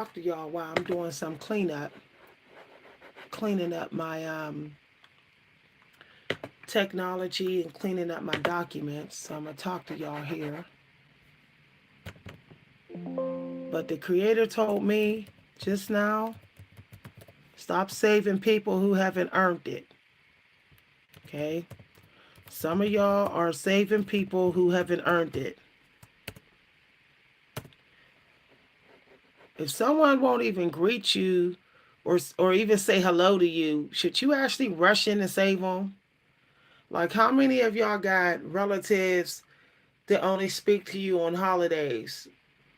Talk to y'all while I'm doing some cleanup, cleaning up my technology and cleaning up my documents. So I'm gonna talk to y'all here. But the creator told me just now, stop saving people who haven't earned it. Okay? Some of y'all are saving people who haven't earned it. If someone won't even greet you or even say hello to you, should you actually rush in and save them? Like, how many of y'all got relatives that only speak to you on holidays,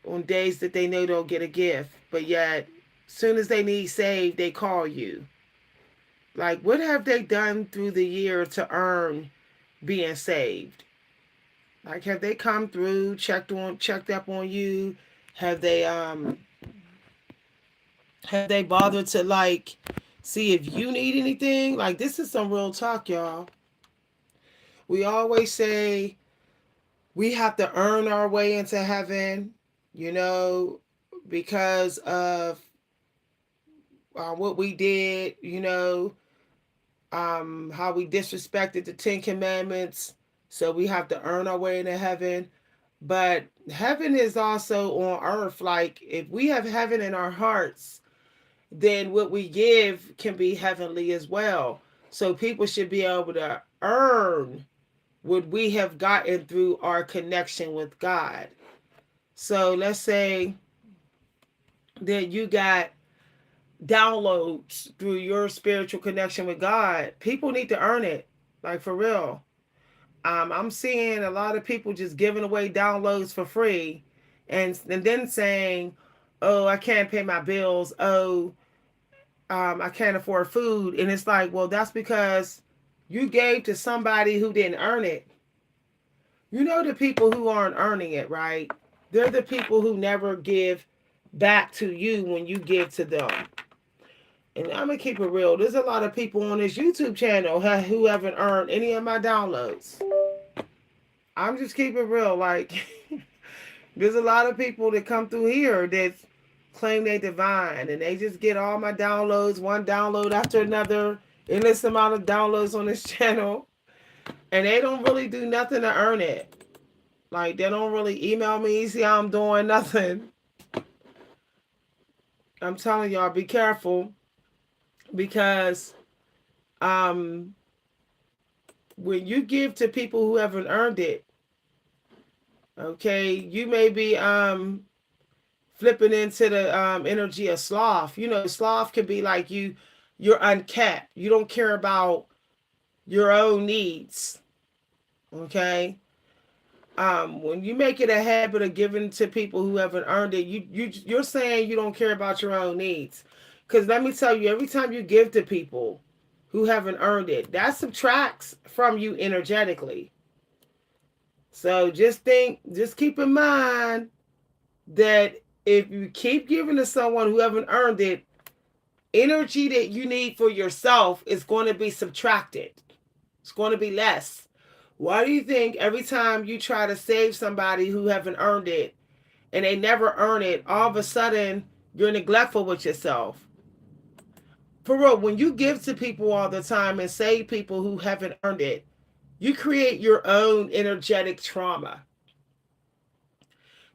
on days that they know they'll get a gift, but yet, soon as they need saved, they call you? Like, what have they done through the year to earn being saved? Like, have they come through, checked up on you? Have they have they bothered to like see if you need anything? Like, this is some real talk, y'all. We always say we have to earn our way into heaven, you know, because of what we did, how we disrespected the Ten Commandments. So we have to earn our way into heaven. But heaven is also on earth. Like, if we have heaven in our hearts, then what we give can be heavenly as well. So people should be able to earn what we have gotten through our connection with God. So let's say that you got downloads through your spiritual connection with God. People need to earn it, like for real. I'm seeing a lot of people just giving away downloads for free, and then saying, "Oh, I can't pay my bills. Oh, I can't afford food." And it's like, well, that's because you gave to somebody who didn't earn it. You know, the people who aren't earning it, right? They're the people who never give back to you when you give to them. And I'm gonna keep it real. There's a lot of people on this YouTube channel who haven't earned any of my downloads. I'm just keeping real. Like, there's a lot of people that come through here that claim they divine, and they just get all my downloads, one download after another, endless amount of downloads on this channel, and they don't really do nothing to earn it. Like, they don't really email me, see how I'm doing, nothing. I'm telling y'all, be careful, because um when you give to people who haven't earned it, okay, you may be flipping into the energy of sloth. You know, sloth can be like you're unkept. You don't care about your own needs. Okay. When you make it a habit of giving to people who haven't earned it, you're saying you don't care about your own needs. Because let me tell you, every time you give to people who haven't earned it, that subtracts from you energetically. So just keep in mind that if you keep giving to someone who haven't earned it, energy that you need for yourself is going to be subtracted. It's going to be less. Why do you think every time you try to save somebody who haven't earned it and they never earn it, all of a sudden you're neglectful with yourself? For real, when you give to people all the time and save people who haven't earned it, you create your own energetic trauma.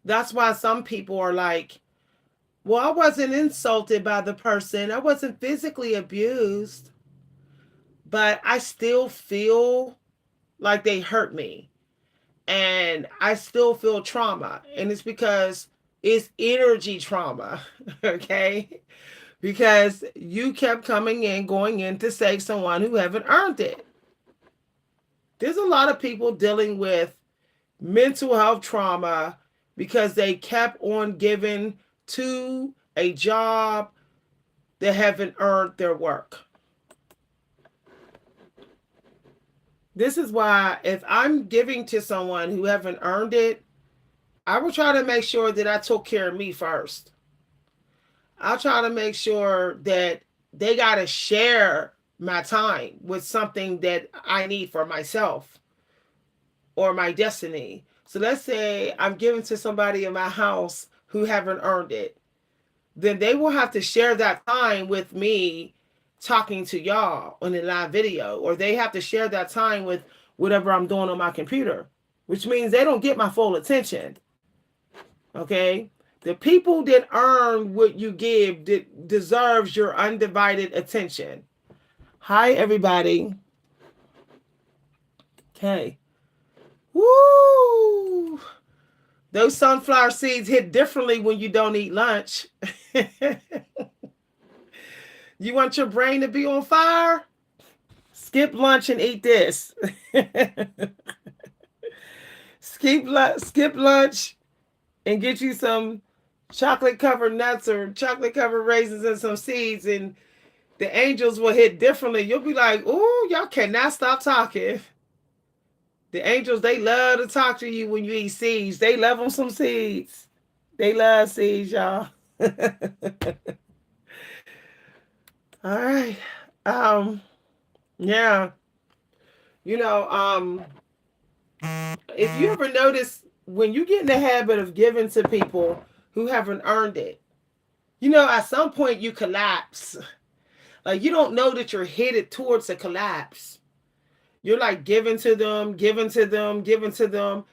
That's why some people are like, well, I wasn't insulted by the person, I wasn't physically abused, but I still feel like they hurt me. And I still feel trauma. And it's because it's energy trauma. Okay? Because you kept coming in, going in to save someone who haven't earned it. There's a lot of people dealing with mental health trauma because they kept on giving to a job that haven't earned their work. This is why if I'm giving to someone who haven't earned it, I will try to make sure that I took care of me first. I'll try to make sure that they got to share my time with something that I need for myself or my destiny. So let's say I'm giving to somebody in my house who haven't earned it. then they will have to share that time with me talking to y'all on a live video, or they have to share that time with whatever I'm doing on my computer, which means they don't get my full attention. Okay? The people that earn what you give deserves your undivided attention. Hi, everybody. Okay. Woo! Those sunflower seeds hit differently when you don't eat lunch. You want your brain to be on fire? Skip lunch and eat this. Skip lunch and get you some chocolate covered nuts or chocolate covered raisins and some seeds, and the angels will hit differently. You'll be like, "Oh, y'all cannot stop talking." The angels, they love to talk to you when you eat seeds. They love them some seeds. They love seeds, y'all. All right. Um, yeah. You know, if you ever notice when you get in the habit of giving to people who haven't earned it, at some point you collapse. Like you don't know that you're headed towards a collapse. You're like giving to them, giving to them, giving to them.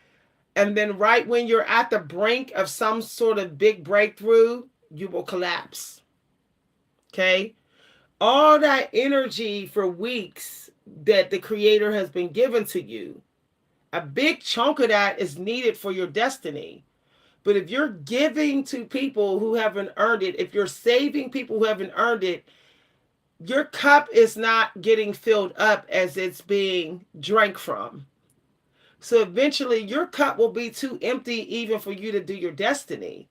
And then right when you're at the brink of some sort of big breakthrough, you will collapse. Okay? All that energy for weeks that the creator has been given to you, a big chunk of that is needed for your destiny. But if you're giving to people who haven't earned it, if you're saving people who haven't earned it, your cup is not getting filled up as it's being drank from. So eventually your cup will be too empty even for you to do your destiny.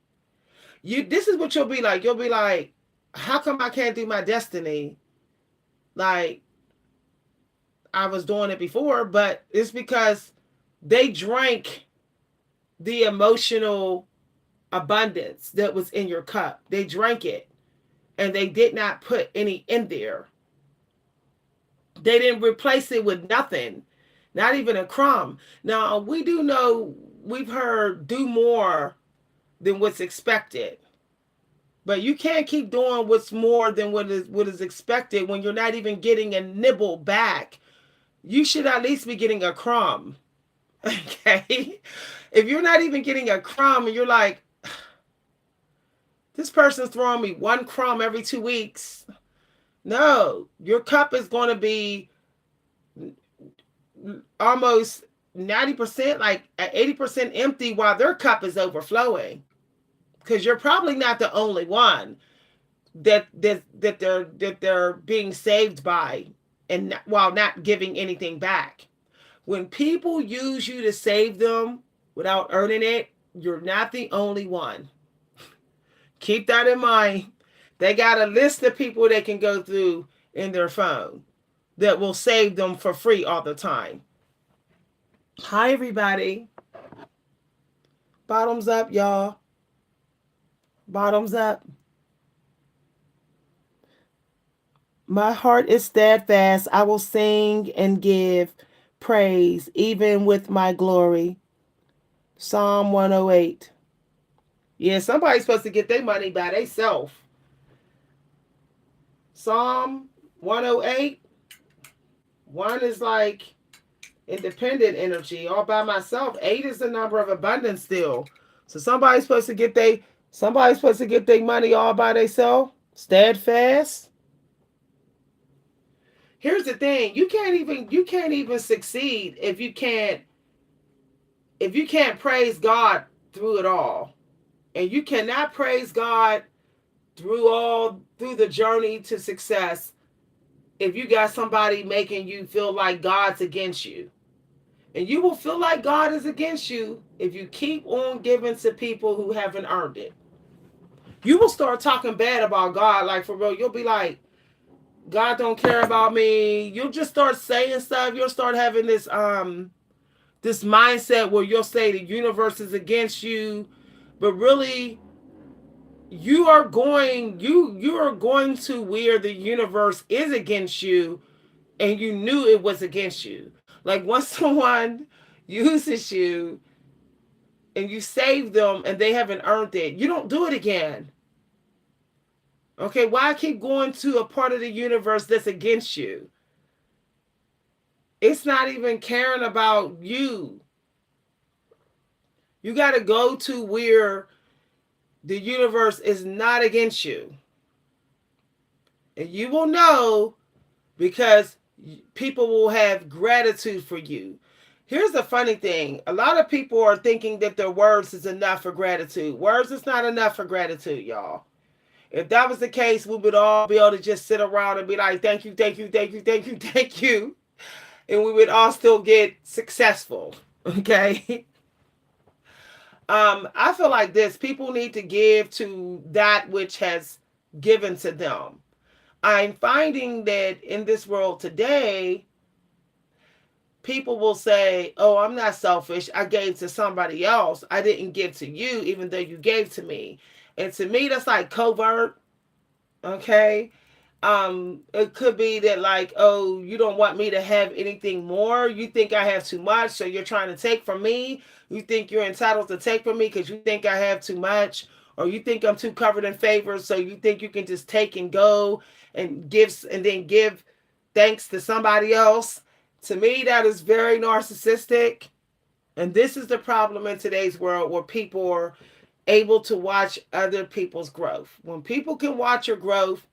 This is what you'll be like. You'll be like, how come I can't do my destiny? Like I was doing it before, but it's because they drank the emotional abundance that was in your cup. They drank it and they did not put any in there. They didn't replace it with nothing, not even a crumb. Now, we do know, we've heard do more than what's expected. But you can't keep doing what's more than what is expected when you're not even getting a nibble back. You should at least be getting a crumb. Okay? If you're not even getting a crumb and you're like, this person's throwing me one crumb every 2 weeks. No, your cup is going to be almost 90%, like at 80% empty while their cup is overflowing. Because you're probably not the only one that they're being saved by, and while not giving anything back. When people use you to save them without earning it, you're not the only one. Keep that in mind. They got a list of people they can go through in their phone that will save them for free all the time. Hi, everybody. Bottoms up, y'all. Bottoms up. My heart is steadfast. I will sing and give praise, even with my glory. Psalm 108. Yeah, somebody's supposed to get their money by themselves. Psalm 108. One is like independent energy, all by myself. 8 is the number of abundance still. So somebody's supposed to get their money all by themselves. Steadfast. Here's the thing: you can't even succeed if you can't praise God through it all. And you cannot praise God through the journey to success if you got somebody making you feel like God's against you. And you will feel like God is against you if you keep on giving to people who haven't earned it. You will start talking bad about God, like for real. You'll be like, God don't care about me. You'll just start saying stuff. You'll start having this mindset where you'll say the universe is against you, but really you are going to where the universe is against you, and you knew it was against you. Like once someone uses you and you save them and they haven't earned it, you don't do it again. Okay, why keep going to a part of the universe that's against you? It's not even caring about you. You got to go to where the universe is not against you. And you will know because people will have gratitude for you. Here's the funny thing. A lot of people are thinking that their words is enough for gratitude. Words is not enough for gratitude, y'all. If that was the case, we would all be able to just sit around and be like, thank you, thank you, thank you, thank you, thank you. And we would all still get successful. Okay. I feel like this. People need to give to that which has given to them. I'm finding that in this world today, people will say, oh, I'm not selfish. I gave to somebody else. I didn't give to you, even though you gave to me. And to me, that's like covert. Okay. It could be that like, oh, you don't want me to have anything more. You think I have too much, so you're trying to take from me. You think you're entitled to take from me because you think I have too much, or you think I'm too covered in favors, so you think you can just take and go and give and then give thanks to somebody else. To me, that is very narcissistic. And this is the problem in today's world where people are able to watch other people's growth. When people can watch your growth,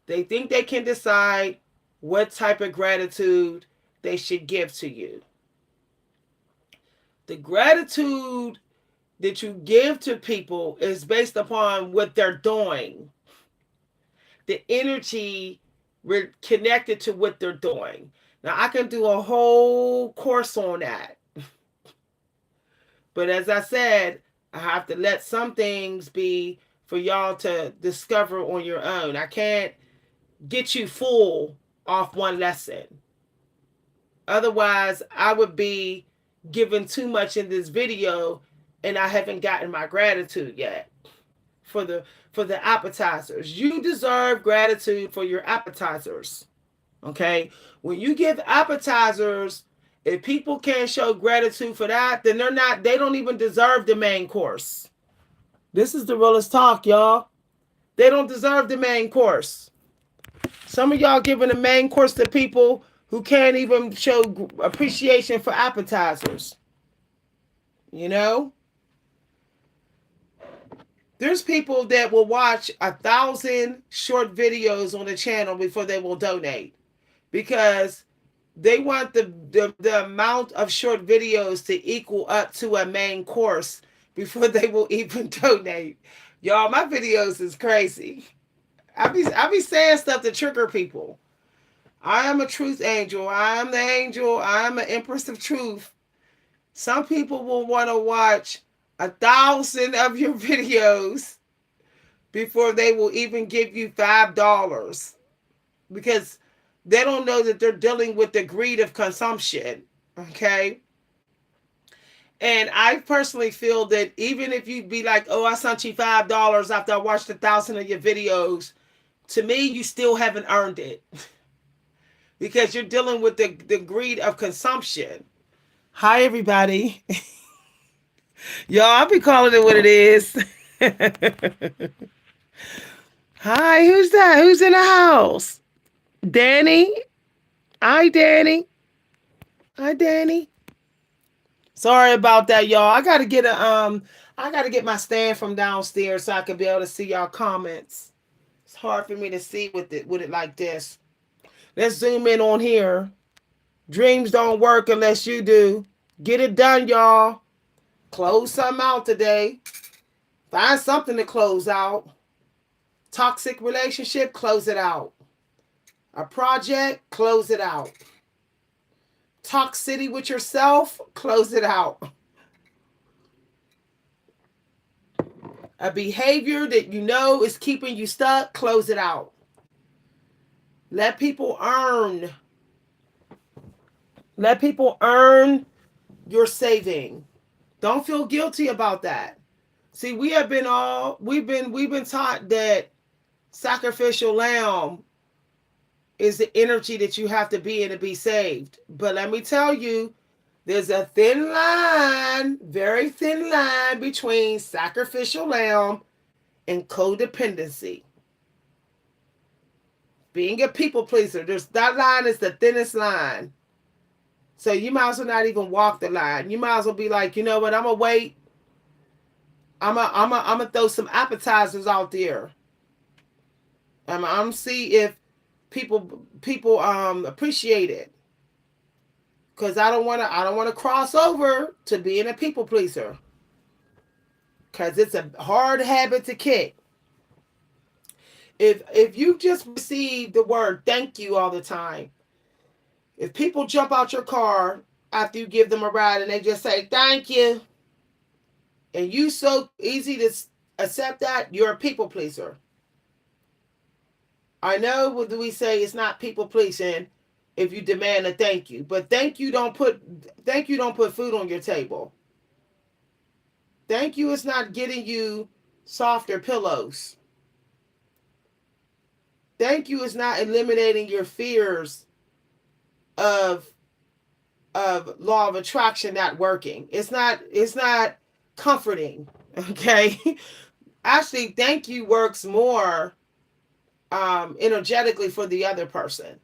they think they can decide what type of gratitude they should give to you. The gratitude that you give to people is based upon what they're doing, the energy connected to what they're doing. Now, I can do a whole course on that. But as I said, I have to let some things be for y'all to discover on your own. I can't get you full off one lesson. Otherwise, I would be giving too much in this video and I haven't gotten my gratitude yet for the appetizers. You deserve gratitude for your appetizers. Okay? When you give appetizers, if people can't show gratitude for that, then they don't even deserve the main course. This is the realest talk, y'all. They don't deserve the main course. Some of y'all giving the main course to people who can't even show appreciation for appetizers. You know? There's people that will watch 1,000 short videos on the channel before they will donate because they want the amount of short videos to equal up to a main course before they will even donate. Y'all, my videos is crazy. I be saying stuff to trigger people. I am a truth angel. I am the angel. I am an empress of truth. Some people will want to watch 1,000 of your videos before they will even give you $5 because they don't know that they're dealing with the greed of consumption. Okay. And I personally feel that even if you be like, oh, I sent you $5 after I watched 1,000 of your videos, to me, you still haven't earned it because you're dealing with the greed of consumption. Hi, everybody. Y'all, I'll be calling it what it is. Hi, who's that? Who's in the house? Danny? Hi, Danny. Hi, Danny. Sorry about that, y'all. I gotta get my stand from downstairs so I can be able to see y'all comments. It's hard for me to see with it like this. Let's zoom in on here. Dreams don't work unless you do. Get it done, y'all. Close something out today. Find something to close out. Toxic relationship, close it out. A project, close it out. Toxicity with yourself, close it out. A behavior that you know is keeping you stuck, close it out. Let people earn. Let people earn your saving. Don't feel guilty about that. See, we've been taught that sacrificial lamb is the energy that you have to be in to be saved. But let me tell you, there's a thin line, very thin line between sacrificial lamb and codependency. being a people pleaser. That line is the thinnest line. So you might as well not even walk the line. You might as well be like, you know what, I'm gonna wait. I'm gonna throw some appetizers out there. I'm gonna see if people appreciate it. Cause I don't wanna cross over to being a people pleaser. Cause it's a hard habit to kick. If you just receive the word thank you all the time, if people jump out your car after you give them a ride and they just say thank you, and you so easy to accept that, you're a people pleaser. I know what we say it's not people pleasing if you demand a thank you, but thank you don't put food on your table. Thank you is not getting you softer pillows. Thank you is not eliminating your fears of law of attraction not working. It's not comforting. Okay. Actually, thank you works more energetically for the other person.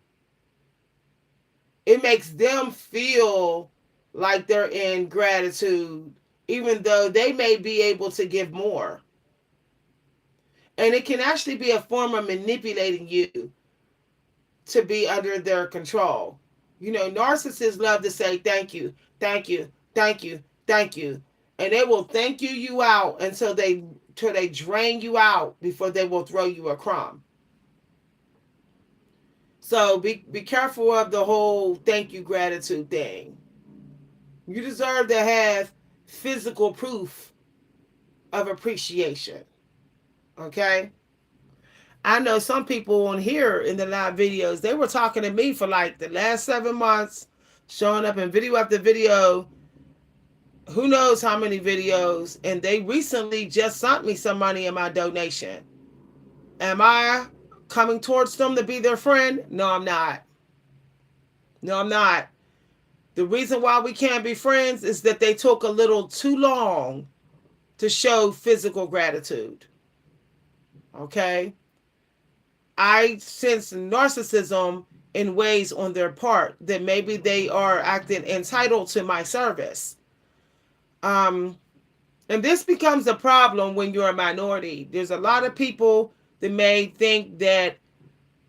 It makes them feel like they're in gratitude, even though they may be able to give more. And it can actually be a form of manipulating you to be under their control. Narcissists love to say thank you, thank you, thank you, thank you. And they will thank you out until they drain you out before they will throw you a crumb. So be careful of the whole thank you gratitude thing. You deserve to have physical proof of appreciation. Okay? I know some people on here in the live videos, they were talking to me for like the last 7 months, showing up in video after video, who knows how many videos, and they recently just sent me some money in my donation. Am I coming towards them to be their friend? No, I'm not. No, I'm not. The reason why we can't be friends is that they took a little too long to show physical gratitude. Okay? I sense narcissism in ways on their part that maybe they are acting entitled to my service. And this becomes a problem when you're a minority. There's a lot of people that may think that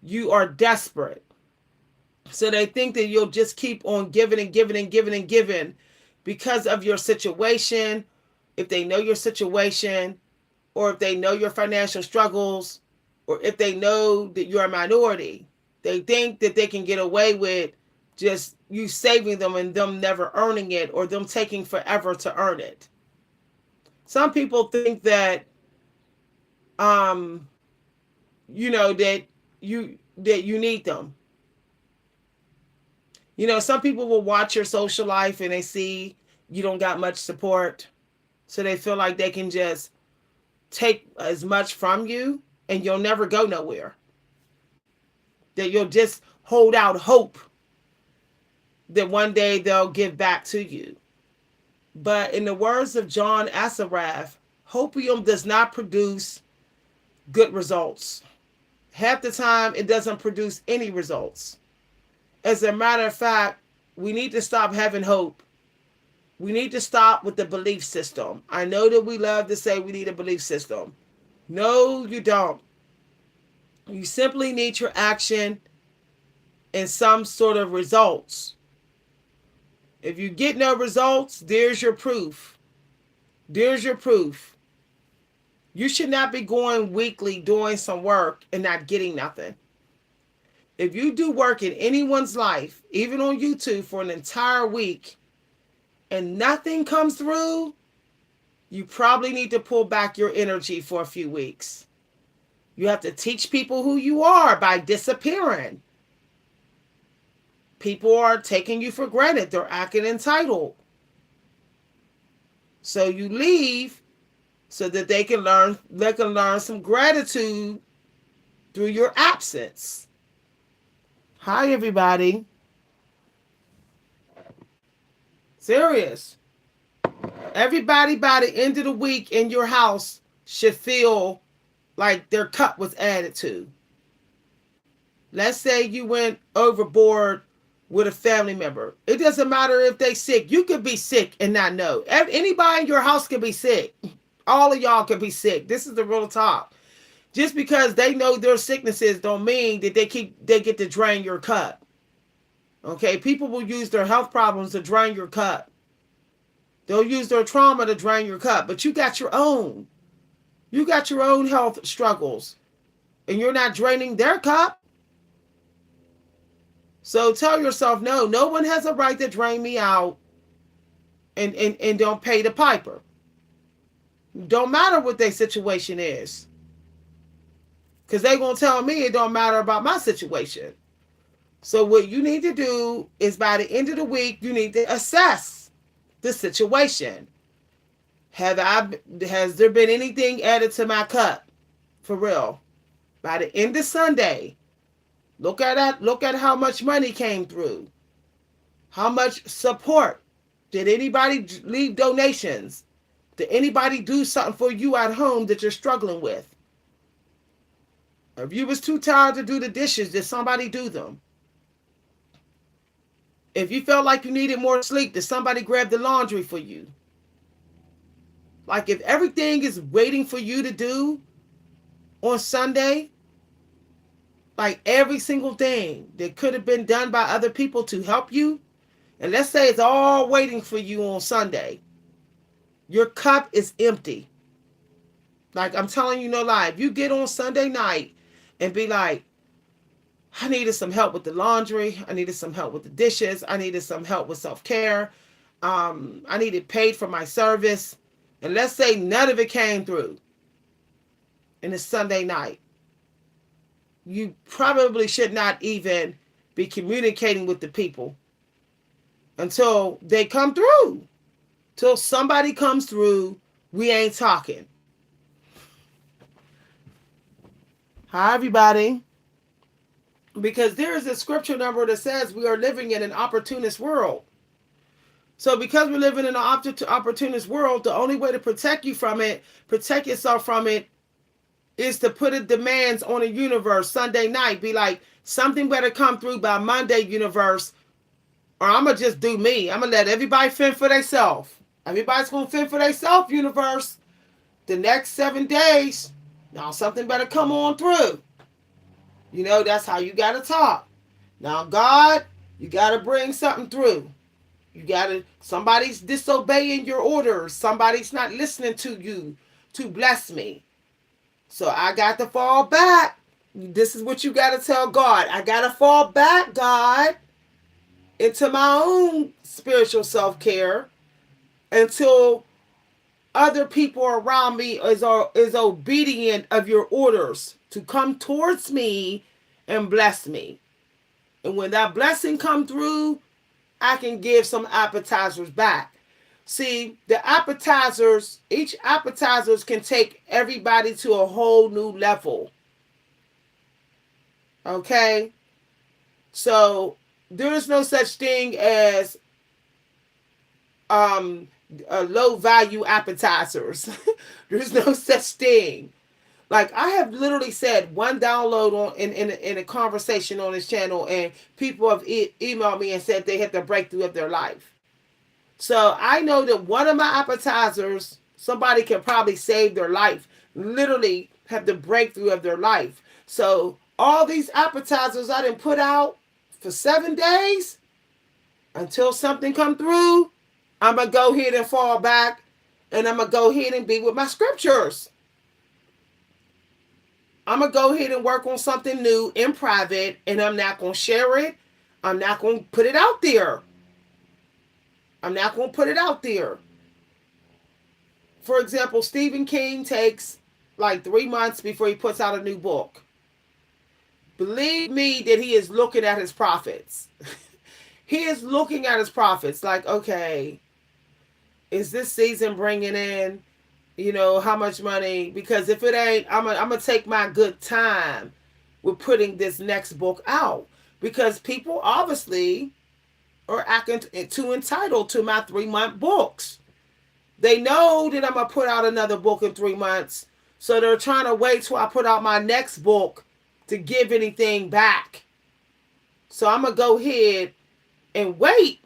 you are desperate. So they think that you'll just keep on giving and giving and giving and giving because of your situation. If they know your situation, or if they know your financial struggles, or if they know that you're a minority, they think that they can get away with just you saving them and them never earning it, or them taking forever to earn it. Some people think that that you need them. Some people will watch your social life and they see you don't got much support, so they feel like they can just take as much from you and you'll never go nowhere. That you'll just hold out hope that one day they'll give back to you. But in the words of John Assaraf, hopium does not produce good results. Half the time, it doesn't produce any results. As a matter of fact, we need to stop having hope. We need to stop with the belief system. I know that we love to say we need a belief system. No, you don't. You simply need your action and some sort of results. If you get no results, there's your proof. There's your proof. You should not be going weekly doing some work and not getting nothing. If you do work in anyone's life, even on YouTube for an entire week, and nothing comes through, you probably need to pull back your energy for a few weeks. You have to teach people who you are by disappearing. People are taking you for granted. They're acting entitled. So you leave so that they can learn some gratitude through your absence. Hi, everybody. Serious. Everybody by the end of the week in your house should feel like their cup was added to. Let's say you went overboard with a family member. It doesn't matter if they sick. You could be sick and not know. Anybody in your house can be sick. All of y'all can be sick. This is the real talk. Just because they know their sicknesses don't mean that they get to drain your cup. Okay, people will use their health problems to drain your cup. They'll use their trauma to drain your cup, but you got your own. You got your own health struggles, and you're not draining their cup. So tell yourself, no, no one has a right to drain me out, and don't pay the piper. Don't matter what their situation is, because they're going to tell me it don't matter about my situation. So what you need to do is by the end of the week, you need to assess the situation. Has there been anything added to my cup? For real. By the end of Sunday, look at that. Look at how much money came through. How much support. Did anybody leave donations? Did anybody do something for you at home that you're struggling with? If you was too tired to do the dishes, did somebody do them? If you felt like you needed more sleep, did somebody grab the laundry for you? Like if everything is waiting for you to do on Sunday, like every single thing that could have been done by other people to help you, and let's say it's all waiting for you on Sunday, your cup is empty. Like I'm telling you no lie. If you get on Sunday night and be like, I needed some help with the laundry. I needed some help with the dishes. I needed some help with self-care. I needed paid for my service. And let's say none of it came through. And it's Sunday night. You probably should not even be communicating with the people until they come through. Till somebody comes through, we ain't talking. Hi, everybody. Because there is a scripture number that says we are living in an opportunist world. So because we're living in an opportunist world, the only way to protect yourself from it, is to put a demands on a universe Sunday night. Be like, something better come through by Monday, universe, or I'm going to just do me. I'm going to let everybody fend for themselves. Everybody's going to fend for themselves, universe. The next 7 days, now something better come on through. You know, that's how you got to talk. Now, God, you got to bring something through. Somebody's disobeying your orders. Somebody's not listening to you to bless me. So I got to fall back. This is what you got to tell God. I got to fall back, God, into my own spiritual self-care until other people around me is obedient of your orders to come towards me and bless me. And when that blessing come through, I can give some appetizers back. See, the appetizers, each appetizers can take everybody to a whole new level. Okay? So there is no such thing as low value appetizers. There's no such thing. Like I have literally said one download on in a conversation on this channel, and people have emailed me and said they had the breakthrough of their life. So I know that one of my appetizers, somebody can probably save their life, literally have the breakthrough of their life. So all these appetizers I didn't put out for 7 days until something come through, I'm going to go ahead and fall back, and I'm going to go ahead and be with my scriptures. I'm going to go ahead and work on something new in private, and I'm not going to share it. I'm not going to put it out there. I'm not going to put it out there. For example, Stephen King takes like 3 months before he puts out a new book. Believe me that he is looking at his profits. He is looking at his profits like, okay, is this season bringing in, how much money? Because if it ain't, I'm going to take my good time with putting this next book out. Because people obviously are acting too entitled to my 3-month books. They know that I'm going to put out another book in 3 months. So they're trying to wait till I put out my next book to give anything back. So I'm going to go ahead and wait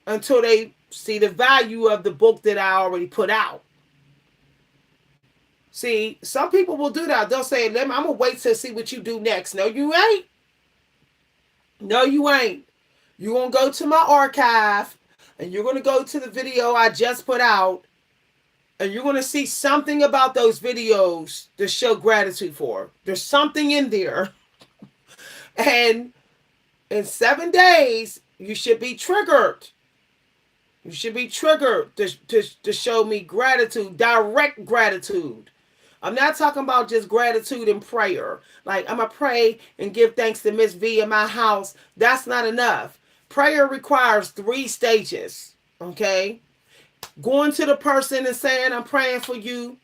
until they see the value of the book that I already put out. See, some people will do that. They'll say, I'm going to wait to see what you do next. No, you ain't. No, you ain't. You're going to go to my archive and you're going to go to the video I just put out and you're going to see something about those videos to show gratitude for. There's something in there. And in 7 days, you should be triggered. You should be triggered to show me gratitude, direct gratitude. I'm not talking about just gratitude and prayer. Like, I'm going to pray and give thanks to Miss V in my house. That's not enough. Prayer requires 3 stages, okay? Going to the person and saying, I'm praying for you.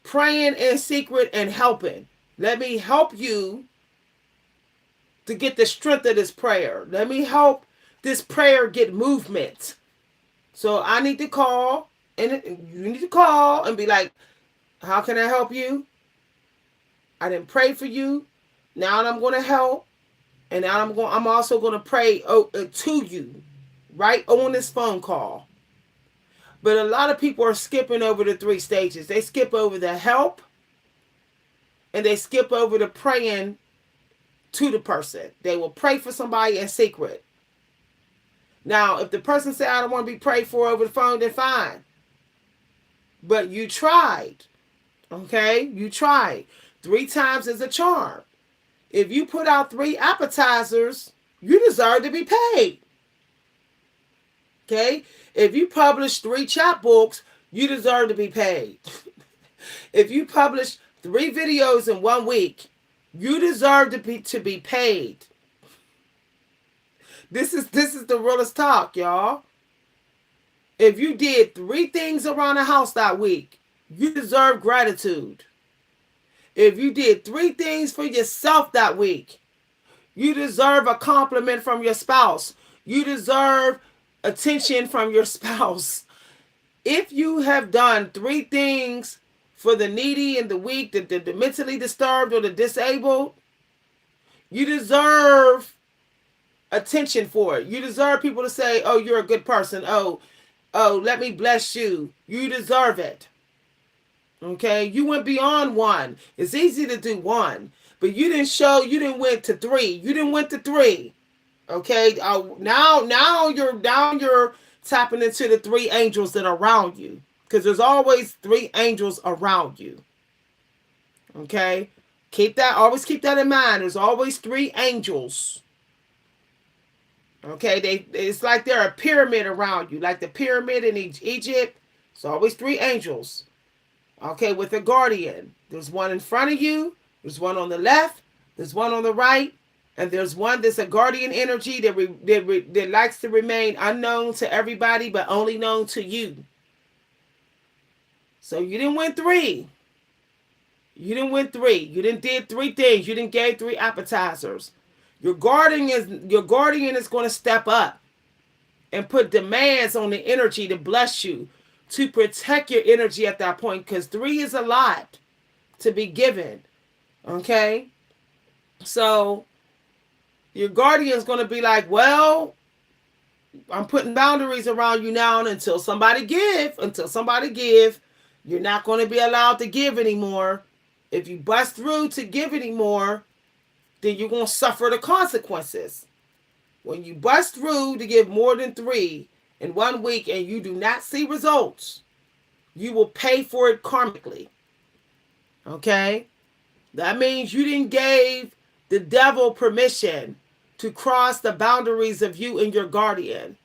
Praying in secret and helping. Let me help you to get the strength of this prayer. Let me help this prayer get movement. So I need to call, and you need to call and be like, how can I help you? I didn't pray for you. Now I'm going to help. And now I'm also going to pray to you right on this phone call. But a lot of people are skipping over the 3 stages. They skip over the help and they skip over the praying to the person. They will pray for somebody in secret. Now, if the person said, I don't want to be prayed for over the phone, then fine. But you tried. Okay? You tried. 3 times is a charm. If you put out 3 appetizers, you deserve to be paid. Okay? If you publish 3 chapbooks, you deserve to be paid. If you publish 3 videos in 1 week, you deserve to be paid. This is the realest talk, y'all. If you did 3 things around the house that week, you deserve gratitude. If you did 3 things for yourself that week, you deserve a compliment from your spouse. You deserve attention from your spouse. If you have done 3 things for the needy and the weak, the mentally disturbed or the disabled, you deserve attention for it. You deserve people to say, oh, you're a good person. Oh, let me bless you. You deserve it. Okay? You went beyond 1. It's easy to do 1. But you didn't went to 3. You didn't went to 3. Okay? Now you're tapping into the 3 angels that are around you. Because there's always 3 angels around you. Okay? Always keep that in mind. There's always 3 angels. Okay, it's like they're a pyramid around you, like the pyramid in Egypt. It's always 3 angels. Okay, with a guardian. There's one in front of you. There's one on the left. There's one on the right, and there's one that's a guardian energy that likes to remain unknown to everybody, but only known to you. So you didn't win 3. You didn't win 3. You didn't did 3 things. You didn't give 3 appetizers. Your guardian is going to step up and put demands on the energy to bless you, to protect your energy at that point, because 3 is a lot to be given. Okay? So your guardian is going to be like, well, I'm putting boundaries around you now until somebody give. You're not going to be allowed to give anymore. If you bust through to give anymore, then you're going to suffer the consequences. When you bust through to give more than 3 in 1 week and you do not see results, you will pay for it karmically. Okay? That means you didn't give the devil permission to cross the boundaries of you and your guardian.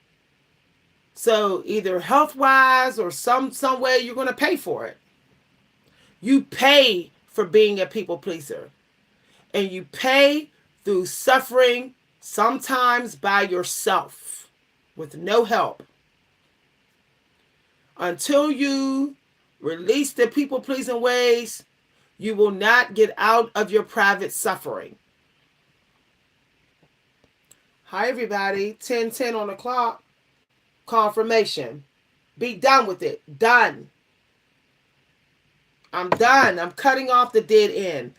So either health-wise or some way you're going to pay for it. You pay for being a people pleaser. And you pay through suffering, sometimes by yourself, with no help. Until you release the people-pleasing ways, you will not get out of your private suffering. Hi, everybody. 10:10 on the clock. Confirmation. Be done with it. Done. I'm done. I'm cutting off the dead end.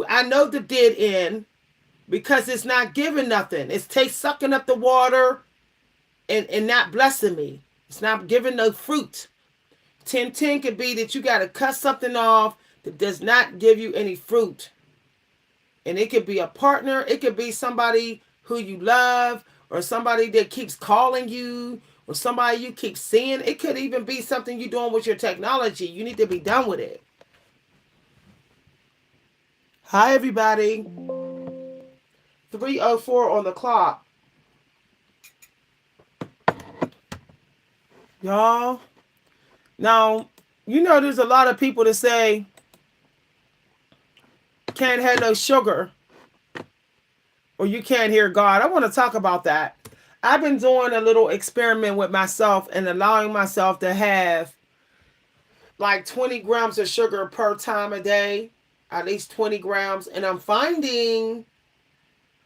I know the dead end because it's not giving nothing. It's sucking up the water and not blessing me. It's not giving no fruit. 1010 could be that you got to cut something off that does not give you any fruit. And it could be a partner. It could be somebody who you love, or somebody that keeps calling you, or somebody you keep seeing. It could even be something you're doing with your technology. You need to be done with it. Hi, everybody. 3:04 on the clock. Y'all. Now, there's a lot of people that say, can't have no sugar, or you can't hear God. I want to talk about that. I've been doing a little experiment with myself and allowing myself to have like 20 grams of sugar per time a day, at least 20 grams. And I'm finding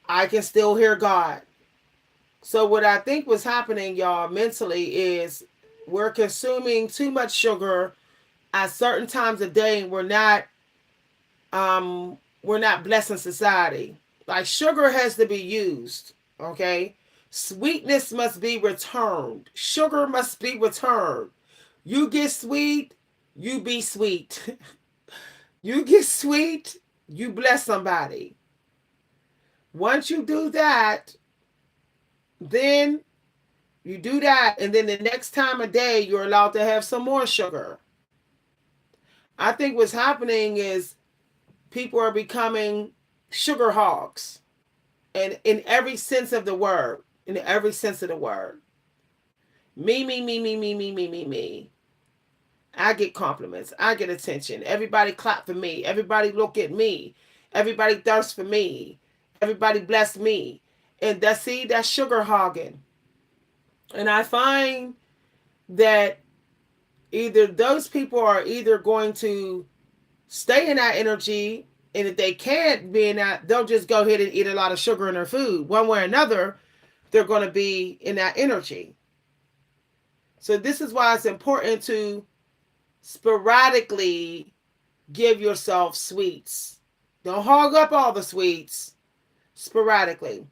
I can still hear God. So what I think was happening, y'all, mentally is we're consuming too much sugar at certain times of day, and we're not blessing society. Like, sugar has to be used, okay? Sweetness must be returned. Sugar must be returned. You get sweet, you be sweet. You get sweet, you bless somebody. Once you do that, then you do that, and then the next time of day, you're allowed to have some more sugar. I think what's happening is people are becoming sugar hogs. And in every sense of the word. In every sense of the word. Me, me, me, me, me, me, me, me, me. I get compliments. I get attention. Everybody clap for me. Everybody look at me. Everybody thirst for me. Everybody bless me. And that's sugar hogging. And I find that either those people are either going to stay in that energy, and if they can't be in that, they'll just go ahead and eat a lot of sugar in their food. One way or another, they're going to be in that energy. So this is why it's important to sporadically give yourself sweets. Don't hog up all the sweets. Sporadically.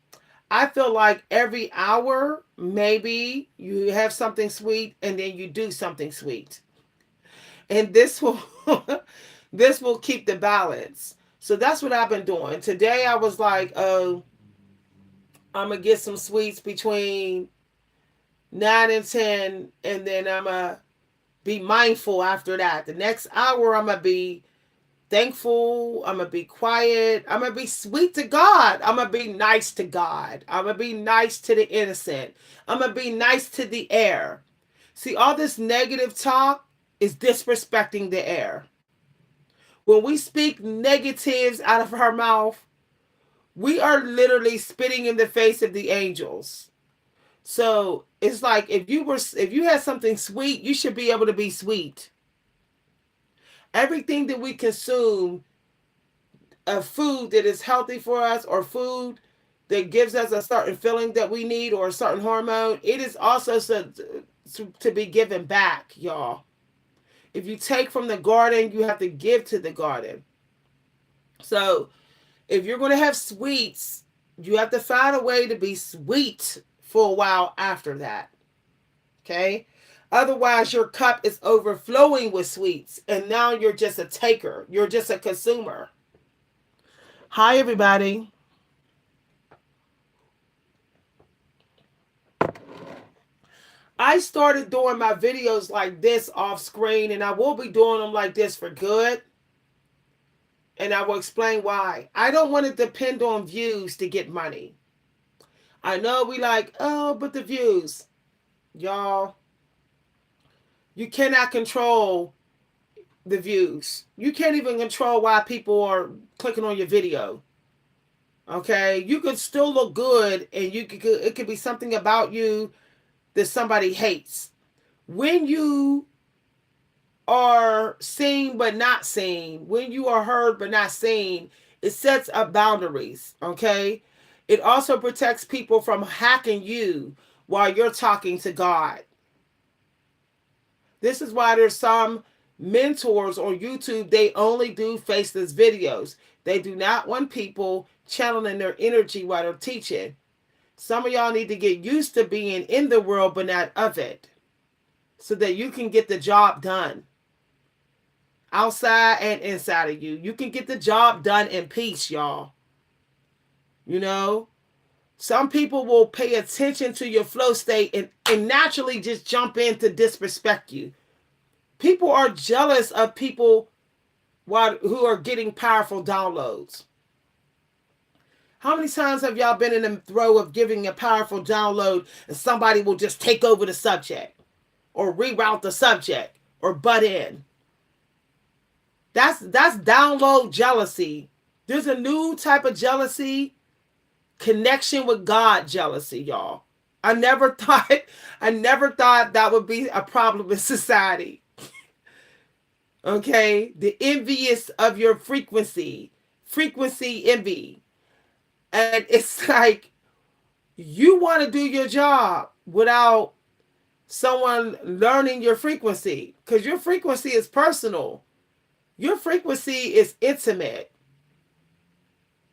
I feel like every hour, maybe you have something sweet, and then you do something sweet. And this will this will keep the balance. So that's what I've been doing. Today I was like, oh, I'm going to get some sweets between 9 and 10, and then I'm going to be mindful after that. The next hour I'm going to be thankful. I'm going to be quiet. I'm going to be sweet to God. I'm going to be nice to God. I'm going to be nice to the innocent. I'm going to be nice to the air. See, all this negative talk is disrespecting the air. When we speak negatives out of our mouth, we are literally spitting in the face of the angels. So it's like if you had something sweet, you should be able to be sweet. Everything that we consume, a food that is healthy for us, or food that gives us a certain feeling that we need, or a certain hormone, it is also to be given back, y'all. If you take from the garden, you have to give to the garden. So if you're going to have sweets, you have to find a way to be sweet for a while after that. Okay? Otherwise, your cup is overflowing with sweets, and now you're just a taker. You're just a consumer. Hi, everybody. I started doing my videos like this off screen, and I will be doing them like this for good. And I will explain why. I don't want to depend on views to get money. I know we like, oh, but the views. Y'all, you cannot control the views. You can't even control why people are clicking on your video. Okay? You could still look good, and it could be something about you that somebody hates. When you are seen but not seen, when you are heard but not seen, it sets up boundaries, okay? It also protects people from hacking you while you're talking to God. This is why there's some mentors on YouTube, they only do faceless videos. They do not want people channeling their energy while they're teaching. Some of y'all need to get used to being in the world but not of it, so that you can get the job done outside and inside of you. You can get the job done in peace, y'all. You know, some people will pay attention to your flow state and naturally just jump in to disrespect you. People are jealous of people who are getting powerful downloads. How many times have y'all been in the throw of giving a powerful download and somebody will just take over the subject or reroute the subject or butt in? That's download jealousy. There's a new type of jealousy, connection with God jealousy, y'all. I never thought that would be a problem in society. Okay, the envious of your frequency envy. And it's like, you want to do your job without someone learning your frequency, because your frequency is personal. Your frequency is intimate.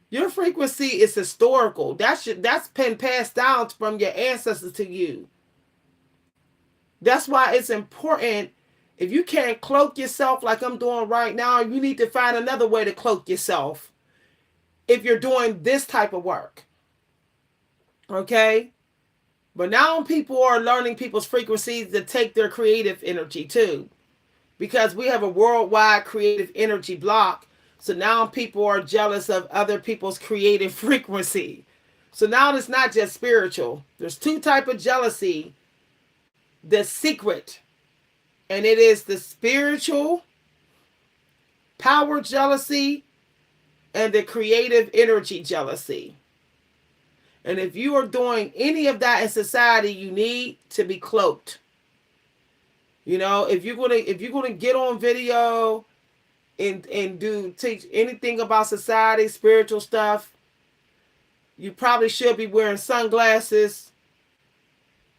Your frequency is historical. That's been passed down from your ancestors to you. That's why it's important. If you can't cloak yourself like I'm doing right now, you need to find another way to cloak yourself if you're doing this type of work. Okay? But now people are learning people's frequencies to take their creative energy too, because we have a worldwide creative energy block. So now people are jealous of other people's creative frequency. So now it's not just spiritual. There's two types of jealousy. The secret, and it is the spiritual power jealousy and the creative energy jealousy. And if you are doing any of that in society, you need to be cloaked. You know, if you're gonna get on video and teach anything about society, spiritual stuff, you probably should be wearing sunglasses,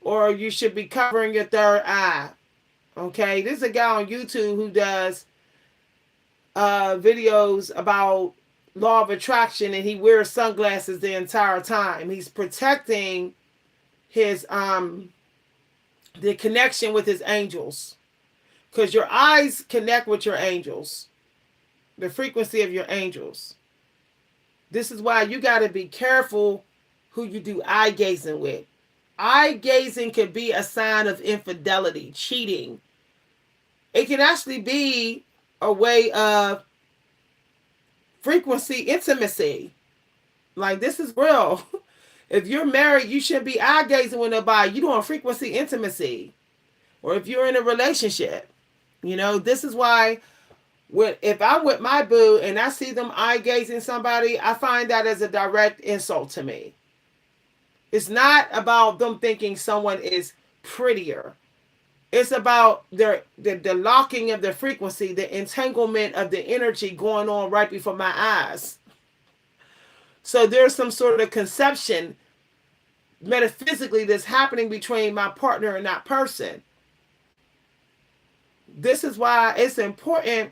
or you should be covering your third eye. Okay, there's a guy on YouTube who does videos about law of attraction, and he wears sunglasses the entire time. He's protecting his the connection with his angels, because your eyes connect with your angels, the frequency of your angels. This is why you got to be careful who you do eye gazing with. Eye gazing can be a sign of infidelity, cheating. It can actually be a way of frequency intimacy. Like, this is real. If you're married, you shouldn't be eye gazing with nobody. You're doing frequency intimacy. Or if you're in a relationship, you know, this is why if I'm with my boo and I see them eye gazing somebody, I find that as a direct insult to me. It's not about them thinking someone is prettier. It's about the locking of the frequency, the entanglement of the energy going on right before my eyes. So there's some sort of conception metaphysically that's happening between my partner and that person. This is why it's important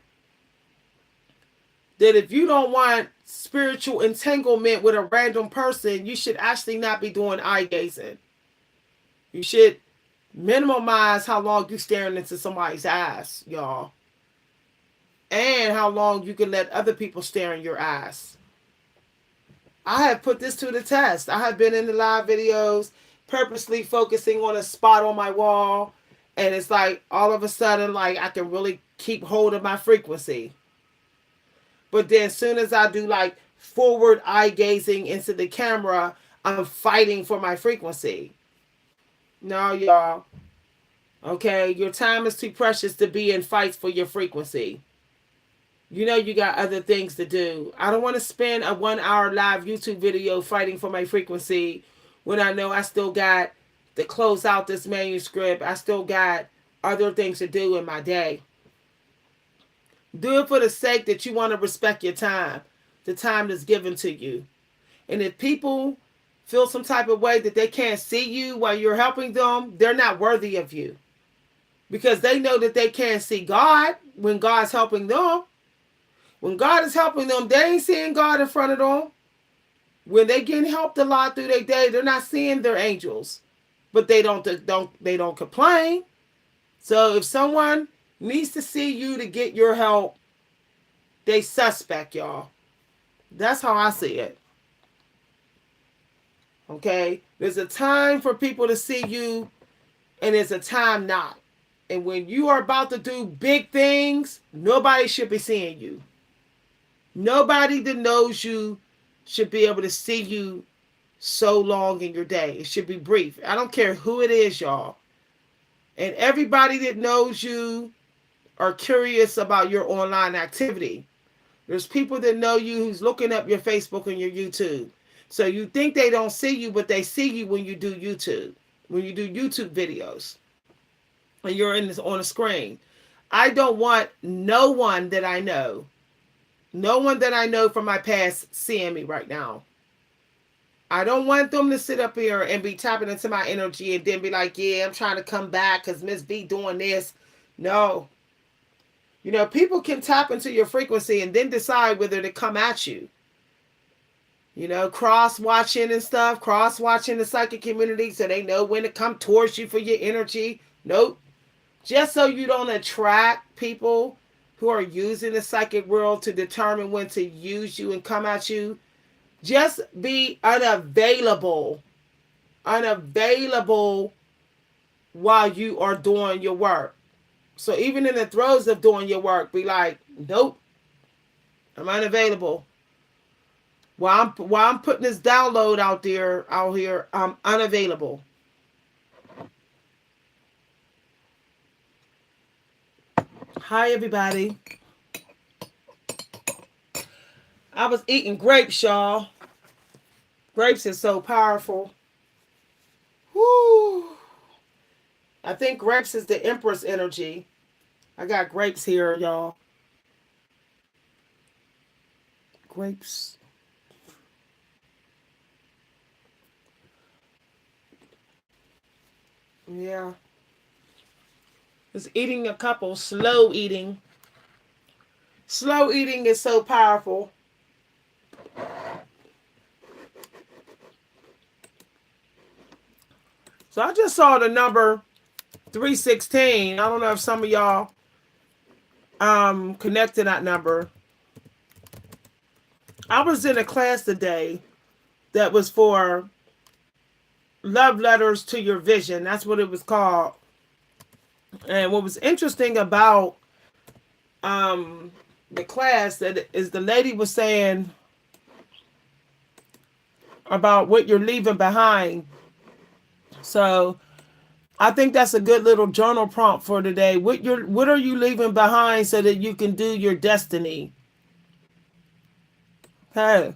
that if you don't want spiritual entanglement with a random person, you should actually not be doing eye gazing. You should minimize how long you're staring into somebody's eyes, y'all. And how long you can let other people stare in your eyes. I have put this to the test. I have been in the live videos purposely focusing on a spot on my wall. And it's like all of a sudden, like, I can really keep hold of my frequency. But then as soon as I do like forward eye gazing into the camera, I'm fighting for my frequency. No, y'all. Okay, your time is too precious to be in fights for your frequency. You know you got other things to do. I don't want to spend a 1-hour live YouTube video fighting for my frequency when I know I still got to close out this manuscript. I still got other things to do in my day. Do it for the sake that you want to respect your time, the time that's given to you. And if people feel some type of way that they can't see you while you're helping them, they're not worthy of you. Because they know that they can't see God. when God's helping them. When God is helping them, they ain't seeing God in front of them. When they getting helped a lot through their day, they're not seeing their angels, but they don't complain. So if someone needs to see you to get your help, they suspect, y'all. That's how I see it. Okay? There's a time for people to see you, and there's a time not. And when you are about to do big things, nobody should be seeing you. Nobody that knows you should be able to see you so long in your day. It should be brief. I don't care who it is, y'all. And everybody that knows you are curious about your online activity. There's people that know you who's looking up your Facebook and your YouTube. So you think they don't see you, but they see you when you do YouTube. When you do YouTube videos. And you're on a screen. I don't want no one that I know from my past seeing me right now. I don't want them to sit up here and be tapping into my energy and then be like, yeah, I'm trying to come back because Miss B doing this. No. You know, people can tap into your frequency and then decide whether to come at you. You know, cross-watching and stuff, cross-watching the psychic community so they know when to come towards you for your energy. Nope. Just so you don't attract people who are using the psychic world to determine when to use you and come at you. Just be unavailable. Unavailable while you are doing your work. So even in the throes of doing your work, be like, nope, I'm unavailable. While I'm putting this download out here, I'm unavailable. Hi, everybody. I was eating grapes, y'all. Grapes is so powerful. Woo! I think grapes is the Empress energy. I got grapes here, y'all. Grapes. Yeah. Just eating a couple, slow eating. Slow eating is so powerful. So I just saw the number 316. I don't know if some of y'all connected that number. I was in a class today that was for love letters to your vision. That's what it was called. And what was interesting about the class that is the lady was saying about what you're leaving behind. So I think that's a good little journal prompt for today. What are you leaving behind so that you can do your destiny? Hey.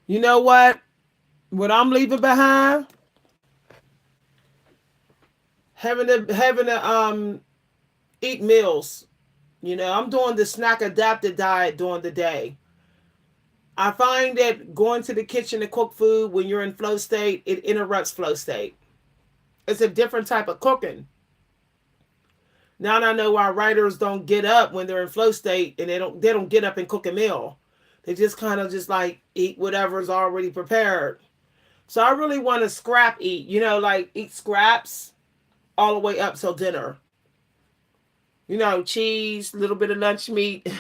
You know what? What I'm leaving behind? Having to eat meals. You know, I'm doing the snack adapted diet during the day. I find that going to the kitchen to cook food when you're in flow state, it interrupts flow state. It's a different type of cooking. Now I know why writers don't get up when they're in flow state and they don't get up and cook a meal. They just kind of just like eat whatever's already prepared. So I really want to scrap eat, you know, like eat scraps all the way up till dinner. You know, cheese, a little bit of lunch meat,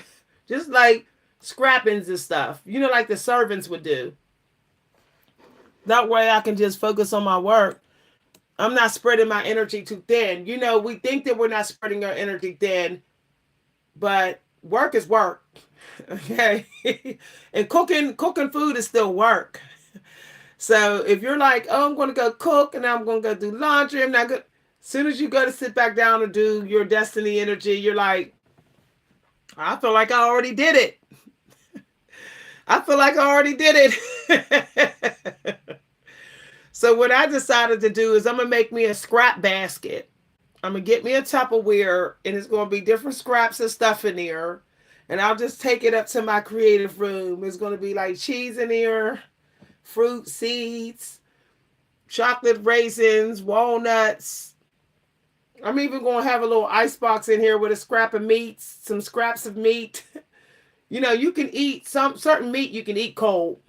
just like scrappings and stuff, you know, like the servants would do. That way I can just focus on my work. I'm not spreading my energy too thin. You know, we think that we're not spreading our energy thin, but work is work. Okay. And cooking food is still work. So if you're like, oh, I'm going to go cook and I'm going to go do laundry, I'm not good. As soon as you go to sit back down and do your destiny energy, you're like, I feel like I already did it. I feel like I already did it. So what I decided to do is I'm going to make me a scrap basket. I'm going to get me a Tupperware and it's going to be different scraps and stuff in there. And I'll just take it up to my creative room. It's going to be like cheese in there, fruit, seeds, chocolate raisins, walnuts, I'm even going to have a little ice box in here with a scrap of meat, some scraps of meat. You can eat some certain meat you can eat cold.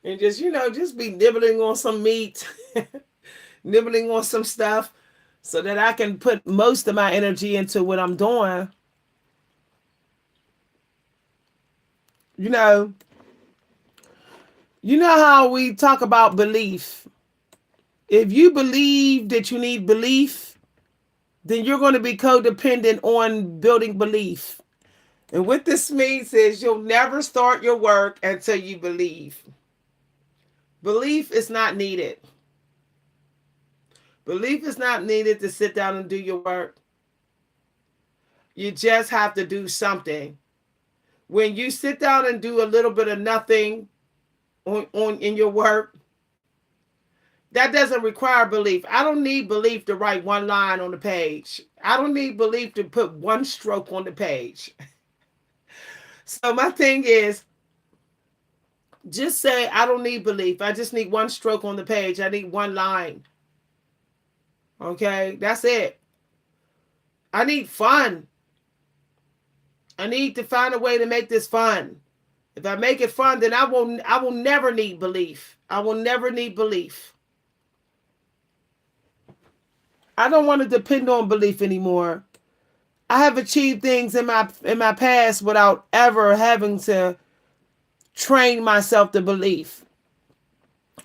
And just be nibbling on some meat, nibbling on some stuff so that I can put most of my energy into what I'm doing. You know, you know how we talk about belief. If you believe that you need belief, then you're going to be codependent on building belief. And what this means is you'll never start your work until you believe. Belief is not needed. Belief is not needed to sit down and do your work. You just have to do something. When you sit down and do a little bit of nothing on in your work, that doesn't require belief. I don't need belief to write one line on the page. I don't need belief to put one stroke on the page. So my thing is, just say, I don't need belief. I just need one stroke on the page. I need one line. Okay, that's it. I need fun. I need to find a way to make this fun. If I make it fun, then I will never need belief. I will never need belief. I don't want to depend on belief anymore. I have achieved things in my past without ever having to train myself to believe.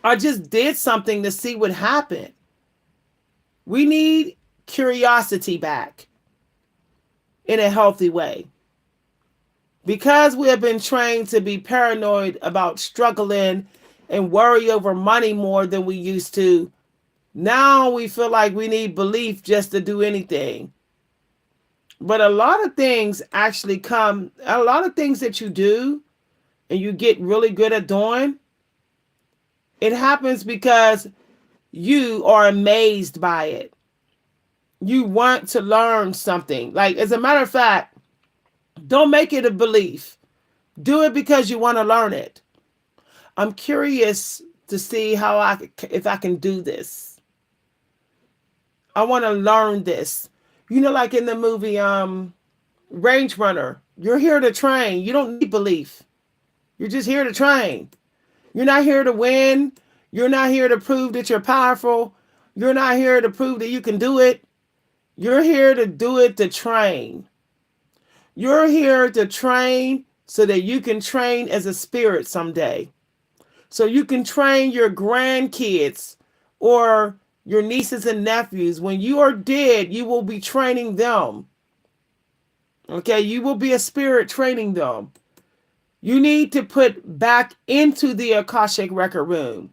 I just did something to see what happened. We need curiosity back in a healthy way. Because we have been trained to be paranoid about struggling and worry over money more than we used to, now we feel like we need belief just to do anything. But a lot of things that you do and you get really good at doing, it happens because you are amazed by it. You want to learn something. Like, as a matter of fact, don't make it a belief. Do it because you want to learn it. I'm curious to see if I can do this. I want to learn this. Like in the movie Range Runner, you're here to train. You don't need belief. You're just here to train. You're not here to win. You're not here to prove that you're powerful. You're not here to prove that you can do it. You're here to do it to train. You're here to train so that you can train as a spirit someday. So you can train your grandkids or your nieces and nephews. When you are dead, you will be training them. Okay, you will be a spirit training them. You need to put back into the Akashic record room.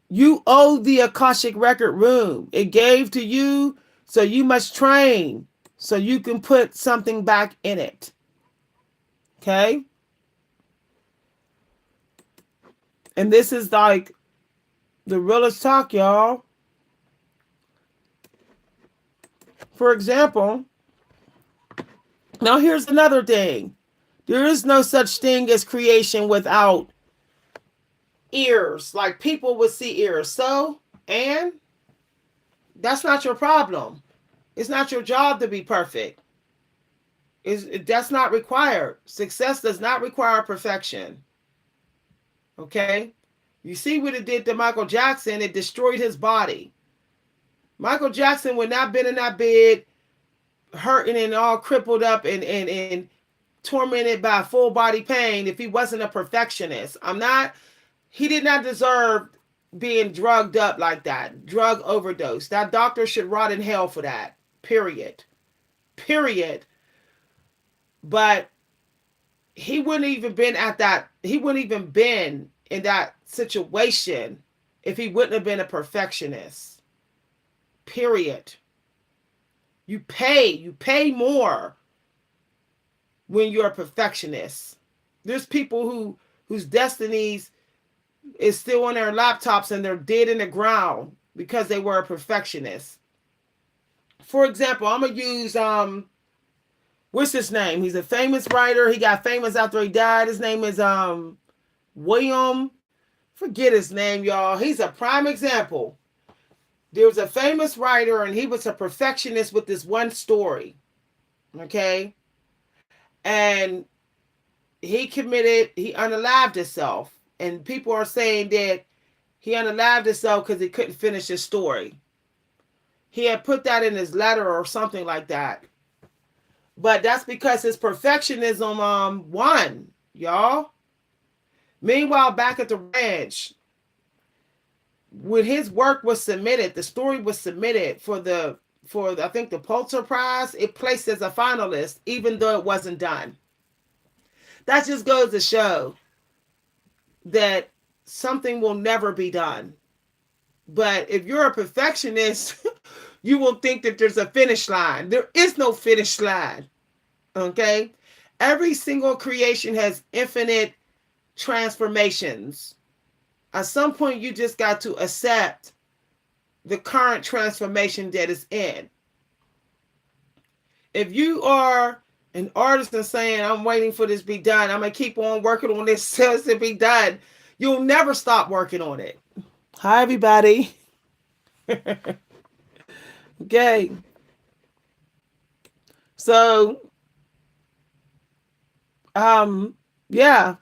You owe the Akashic record room. It gave to you, so you must train so you can put something back in it. Okay? And this is like the realest talk, y'all. For example, now here's another thing. There is no such thing as creation without ears. Like, people would see ears. So, and that's not your problem. It's not your job to be perfect. That's not required. Success does not require perfection. Okay? You see what it did to Michael Jackson? It destroyed his body. Michael Jackson would not been in that bed hurting and all crippled up and tormented by full body pain if he wasn't a perfectionist. He did not deserve being drugged up like that. Drug overdose. That doctor should rot in hell for that. Period. But he wouldn't even been in that situation if he wouldn't have been a perfectionist. Period. You pay more when you're a perfectionist. There's people whose destinies is still on their laptops and they're dead in the ground because they were a perfectionist. For example, I'm gonna use what's his name? He's a famous writer. He got famous after he died. His name is William. Forget his name, y'all. He's a prime example. There was a famous writer, and he was a perfectionist with this one story. Okay. And he unalived himself. And people are saying that he unalived himself because he couldn't finish his story. He had put that in his letter or something like that. But that's because his perfectionism won, y'all. Meanwhile, back at the ranch, when his work was submitted, the story was submitted for I think the Pulitzer Prize, it placed as a finalist, even though it wasn't done. That just goes to show that something will never be done. But if you're a perfectionist, you will think that there's a finish line. There is no finish line. Okay? Every single creation has infinite transformations. At some point, you just got to accept the current transformation that is in. If you are an artist and saying, I'm waiting for this to be done, I'm going to keep on working on this till it be done, you'll never stop working on it. Hi, everybody. Okay. So, yeah.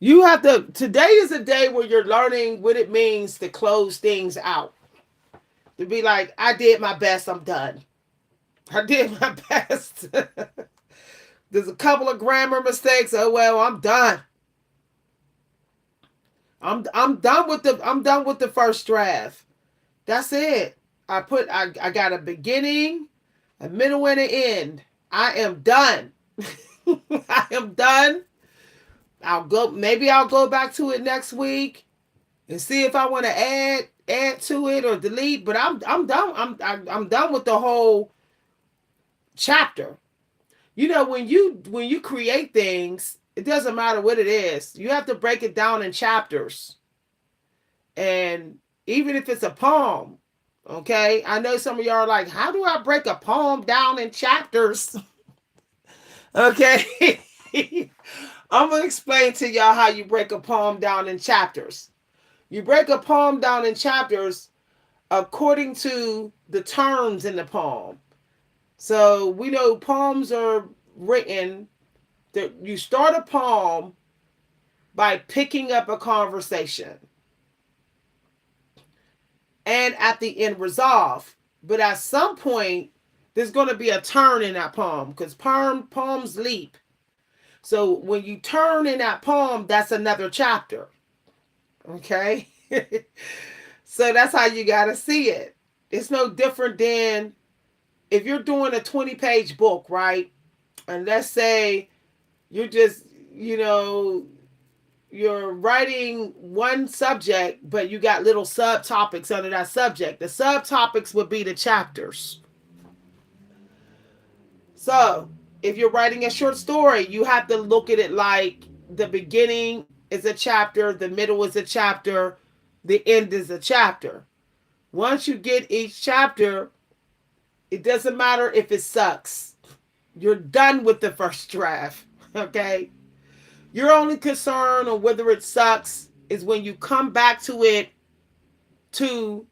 You have to, today is a day where you're learning what it means to close things out. To be like, I did my best, I'm done. I did my best. There's a couple of grammar mistakes. Oh well, I'm done. I'm done with the first draft. That's it. I got a beginning, a middle, and an end. I am done. I am done. I'll go back to it next week and see if I want to add to it or delete, but I'm done. I'm done with the whole chapter. You know, when you create things, it doesn't matter what it is. You have to break it down in chapters. And even if it's a poem, okay? I know some of y'all are like, how do I break a poem down in chapters? Okay. I'm going to explain to y'all how you break a poem down in chapters. You break a poem down in chapters according to the terms in the poem. So we know poems are written that you start a poem by picking up a conversation and at the end resolve. But at some point, there's going to be a turn in that poem because poems leap. So when you turn in that poem, that's another chapter. Okay? So that's how you got to see it. It's no different than if you're doing a 20-page book, right? And let's say you're just, you're writing one subject, but you got little subtopics under that subject. The subtopics would be the chapters. So if you're writing a short story, you have to look at it like the beginning is a chapter, the middle is a chapter, the end is a chapter. Once you get each chapter, it doesn't matter if it sucks. You're done with the first draft, okay? Your only concern on whether it sucks is when you come back to it to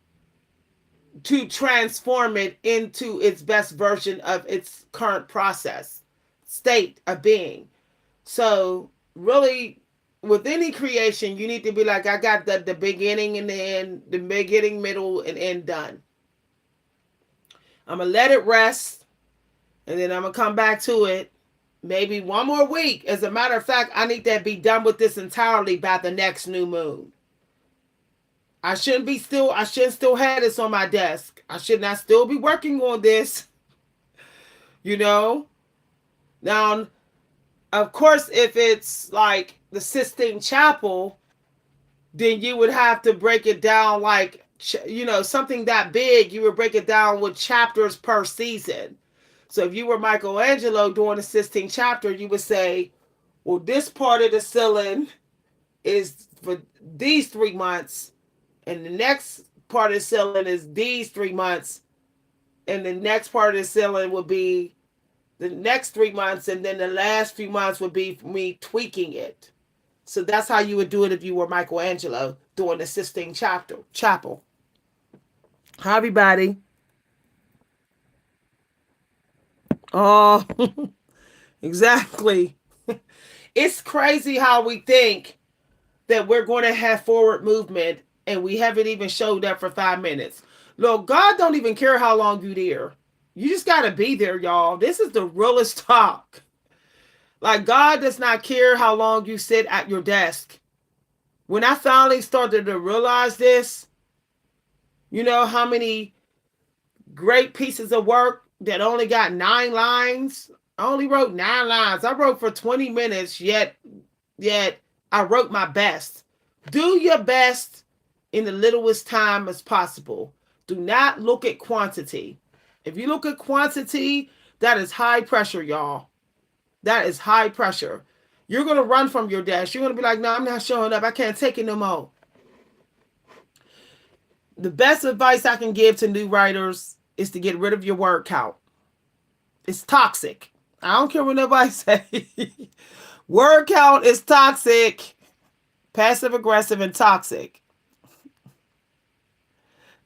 transform it into its best version of its current process, state of being. So really, with any creation, you need to be like, I got the beginning and the end, the beginning, middle, and end done. I'm going to let it rest, and then I'm going to come back to it maybe one more week. As a matter of fact, I need to be done with this entirely by the next new moon. I shouldn't still have this on my desk. I should not still be working on this. Now, of course, if it's like the Sistine Chapel, then you would have to break it down like, something that big, you would break it down with chapters per season. So if you were Michelangelo doing the Sistine Chapter, you would say, well, this part of the ceiling is for these 3 months, and the next part of the ceiling is these 3 months, and the next part of the ceiling would be the next 3 months, and then the last few months would be me tweaking it. So that's how you would do it if you were Michelangelo. during the Sistine Chapel. Hi, everybody. Oh, exactly. It's crazy how we think that we're going to have forward movement and we haven't even showed up for 5 minutes. Look, God don't even care how long you there. You just got to be there, y'all. This is the realest talk. Like, God does not care how long you sit at your desk. When I finally started to realize this, you know how many great pieces of work that only got 9 lines? I only wrote 9 lines. I wrote for 20 minutes, yet I wrote my best. Do your best in the littlest time as possible. Do not look at quantity. If you look at quantity, that is high pressure, y'all. That is high pressure. You're going to run from your desk. You're going to be like, no, I'm not showing up. I can't take it no more. The best advice I can give to new writers is to get rid of your word count. It's toxic. I don't care what nobody say. Word count is toxic, passive aggressive, and toxic.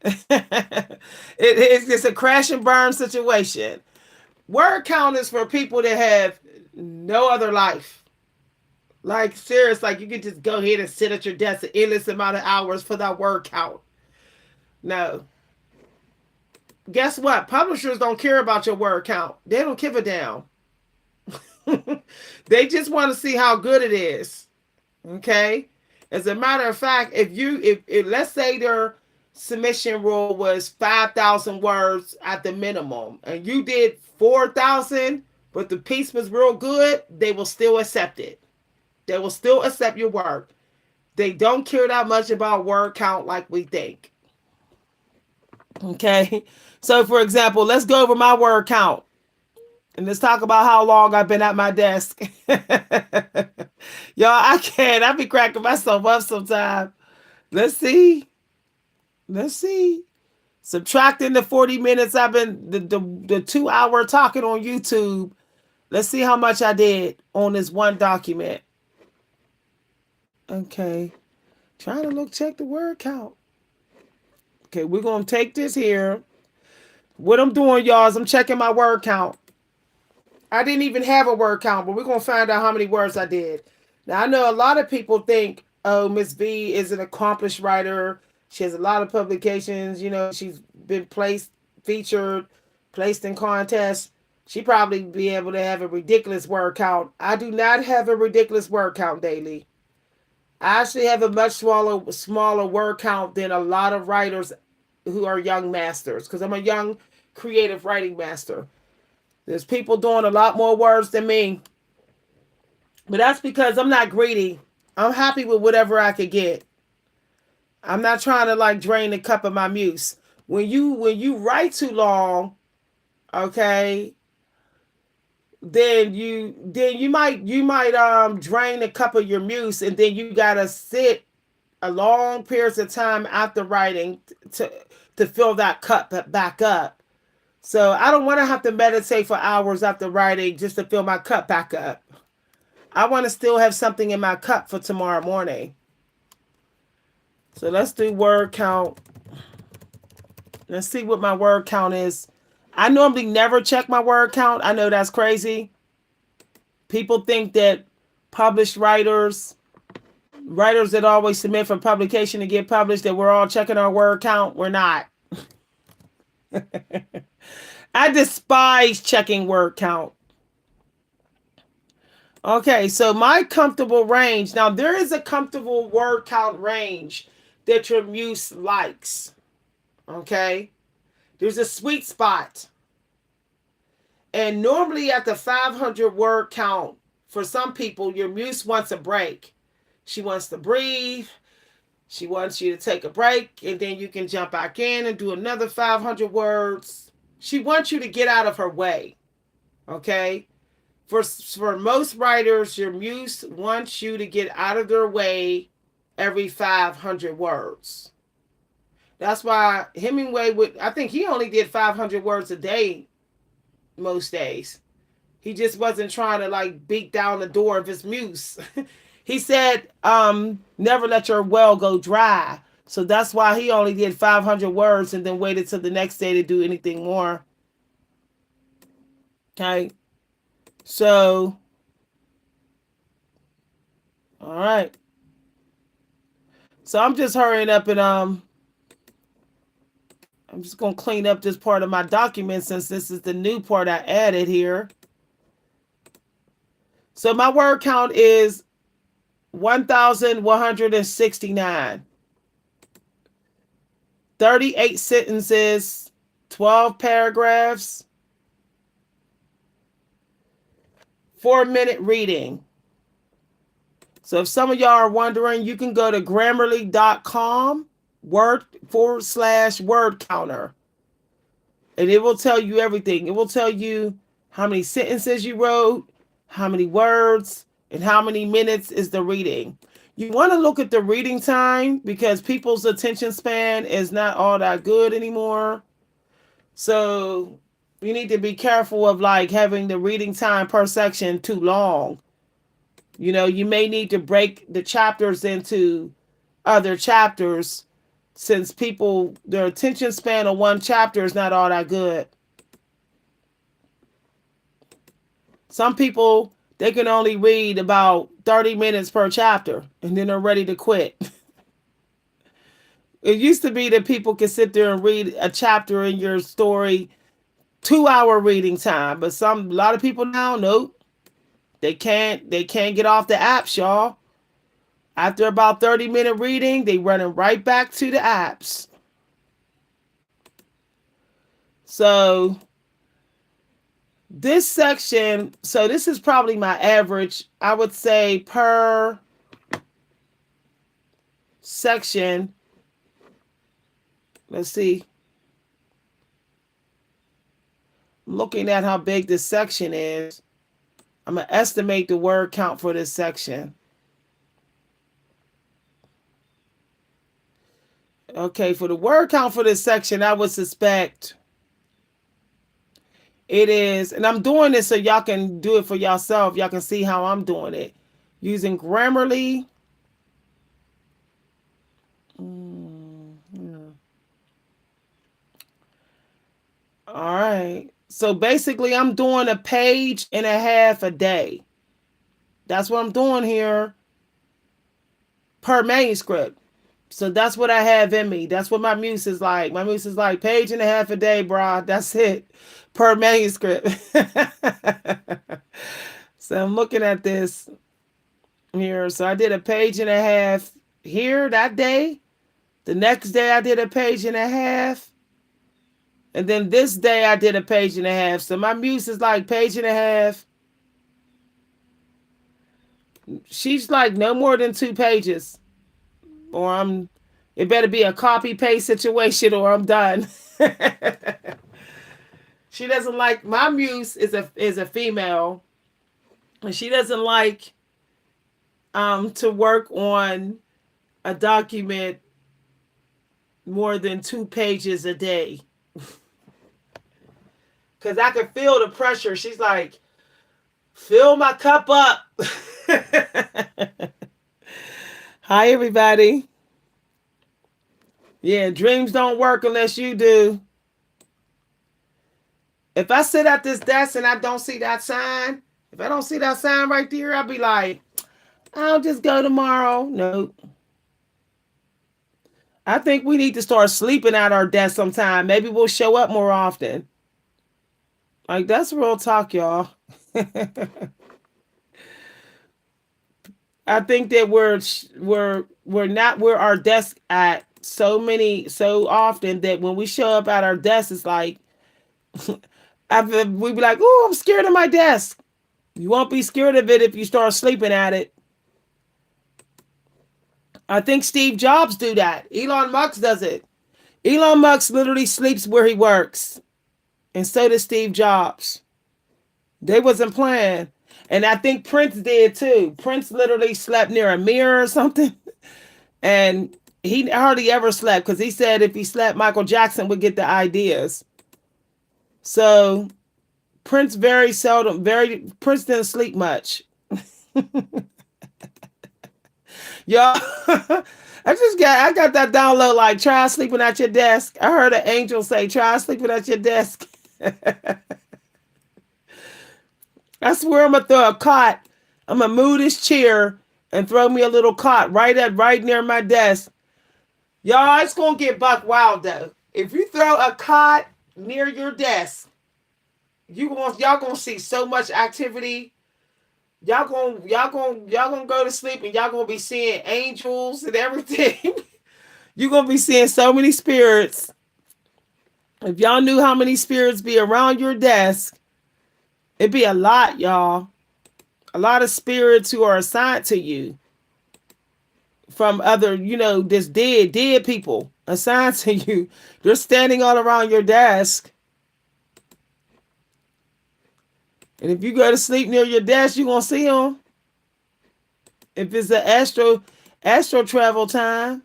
It's just a crash and burn situation. Word count is for people that have no other life. Like, serious, like you can just go ahead and sit at your desk an endless amount of hours for that word count. No. Guess what? Publishers don't care about your word count. They don't give a damn. They just want to see how good it is. Okay? As a matter of fact, if let's say their submission rule was 5,000 words at the minimum, and you did 4,000, but the piece was real good, they will still accept it. They will still accept your work. They don't care that much about word count like we think. Okay? So, for example, let's go over my word count. And let's talk about how long I've been at my desk. Y'all, I can't. I be cracking myself up sometimes. Let's see. Let's see. Subtracting the 40 minutes I've been, the 2 hour talking on YouTube. Let's see how much I did on this one document. Okay. Trying to check the word count. Okay, we're going to take this here. What I'm doing, y'all, is I'm checking my word count. I didn't even have a word count, but we're going to find out how many words I did. Now, I know a lot of people think, oh, Miss V is an accomplished writer. She has a lot of publications. You know, she's been featured, placed in contests. She probably be able to have a ridiculous word count. I do not have a ridiculous word count daily. I actually have a much smaller word count than a lot of writers who are young masters, because I'm a young creative writing master. There's people doing a lot more words than me. But that's because I'm not greedy. I'm happy with whatever I could get. I'm not trying to drain the cup of my muse. When you write too long, okay, then you might drain the cup of your muse, and then you gotta sit a long periods of time after writing to fill that cup back up. So I don't want to have to meditate for hours after writing just to fill my cup back up. I want to still have something in my cup for tomorrow morning. So let's do word count. Let's see what my word count is. I normally never check my word count. I know that's crazy. People think that published writers that always submit for publication to get published, that we're all checking our word count. We're not. I despise checking word count. Okay, so my comfortable range. Now, there is a comfortable word count range that your muse likes. Okay? There's a sweet spot. And normally at the 500 word count, for some people, your muse wants a break. She wants to breathe. She wants you to take a break, and then you can jump back in and do another 500 words. She wants you to get out of her way. Okay? For most writers, your muse wants you to get out of their way every 500 words. That's why Hemingway I think he only did 500 words a day most days. He just wasn't trying to beat down the door of his muse. He said, never let your well go dry. So that's why he only did 500 words and then waited till the next day to do anything more. Okay. So, all right. So I'm just hurrying up and I'm just gonna clean up this part of my document since this is the new part I added here. So my word count is 1,169. 38 sentences, 12 paragraphs, 4-minute reading. So if some of y'all are wondering, you can go to grammarly.com /word counter. And it will tell you everything. It will tell you how many sentences you wrote, how many words, and how many minutes is the reading. You want to look at the reading time because people's attention span is not all that good anymore. So you need to be careful of like having the reading time per section too long. You know, you may need to break the chapters into other chapters since people, their attention span on one chapter is not all that good. Some people, they can only read about 30 minutes per chapter and then they're ready to quit. It used to be that people could sit there and read a chapter in your story, 2-hour reading time. But a lot of people now, nope. They can't get off the apps, y'all. After about 30-minute reading, they running right back to the apps. So this section, so this is probably my average, I would say per section. Let's see. I'm looking at how big this section is. I'm going to estimate the word count for this section. Okay, for the word count for this section, I would suspect it is, and I'm doing this so y'all can do it for yourself. Y'all can see how I'm doing it. Using Grammarly. All right. So basically, I'm doing a page and a half a day. That's what I'm doing here per manuscript. So that's what I have in me. That's what my muse is like. My muse is like page and a half a day, brah. That's it per manuscript. So I'm looking at this here. So I did a page and a half here that day. The next day I did a page and a half. And then this day I did a page and a half. So my muse is like page and a half. She's like no more than 2 pages. Or it better be a copy paste situation or I'm done. She doesn't like, my muse is a female. And she doesn't like to work on a document more than 2 pages a day. Because I can feel the pressure. She's like, fill my cup up. Hi, everybody. Yeah, dreams don't work unless you do. If I sit at this desk and I don't see that sign, if I don't see that sign right there, I'll be like, I'll just go tomorrow. Nope. I think we need to start sleeping at our desk sometime. Maybe we'll show up more often. Like, that's real talk, y'all. I think that we're not where our desk at so often that when we show up at our desk, it's like we be like, oh, I'm scared of my desk. You won't be scared of it if you start sleeping at it. I think Steve Jobs do that. Elon Musk does it. Elon Musk literally sleeps where he works. And so does Steve Jobs. They wasn't playing. And I think Prince did too. Prince literally slept near a mirror or something. And he hardly ever slept because he said if he slept, Michael Jackson would get the ideas. So Prince Prince didn't sleep much. Y'all, I got that download like try sleeping at your desk. I heard an angel say try sleeping at your desk. I swear I'm gonna throw a cot. I'm gonna move this chair and throw me a little cot right near my desk. Y'all, it's gonna get buck wild though. If you throw a cot near your desk, y'all gonna see so much activity. Y'all gonna go to sleep and y'all gonna be seeing angels and everything. You're gonna be seeing so many spirits. If y'all knew how many spirits be around your desk, it'd be a lot, y'all. A lot of spirits who are assigned to you from other, just dead people assigned to you. They're standing all around your desk. And if you go to sleep near your desk, you're gonna see them. If it's the astro travel time.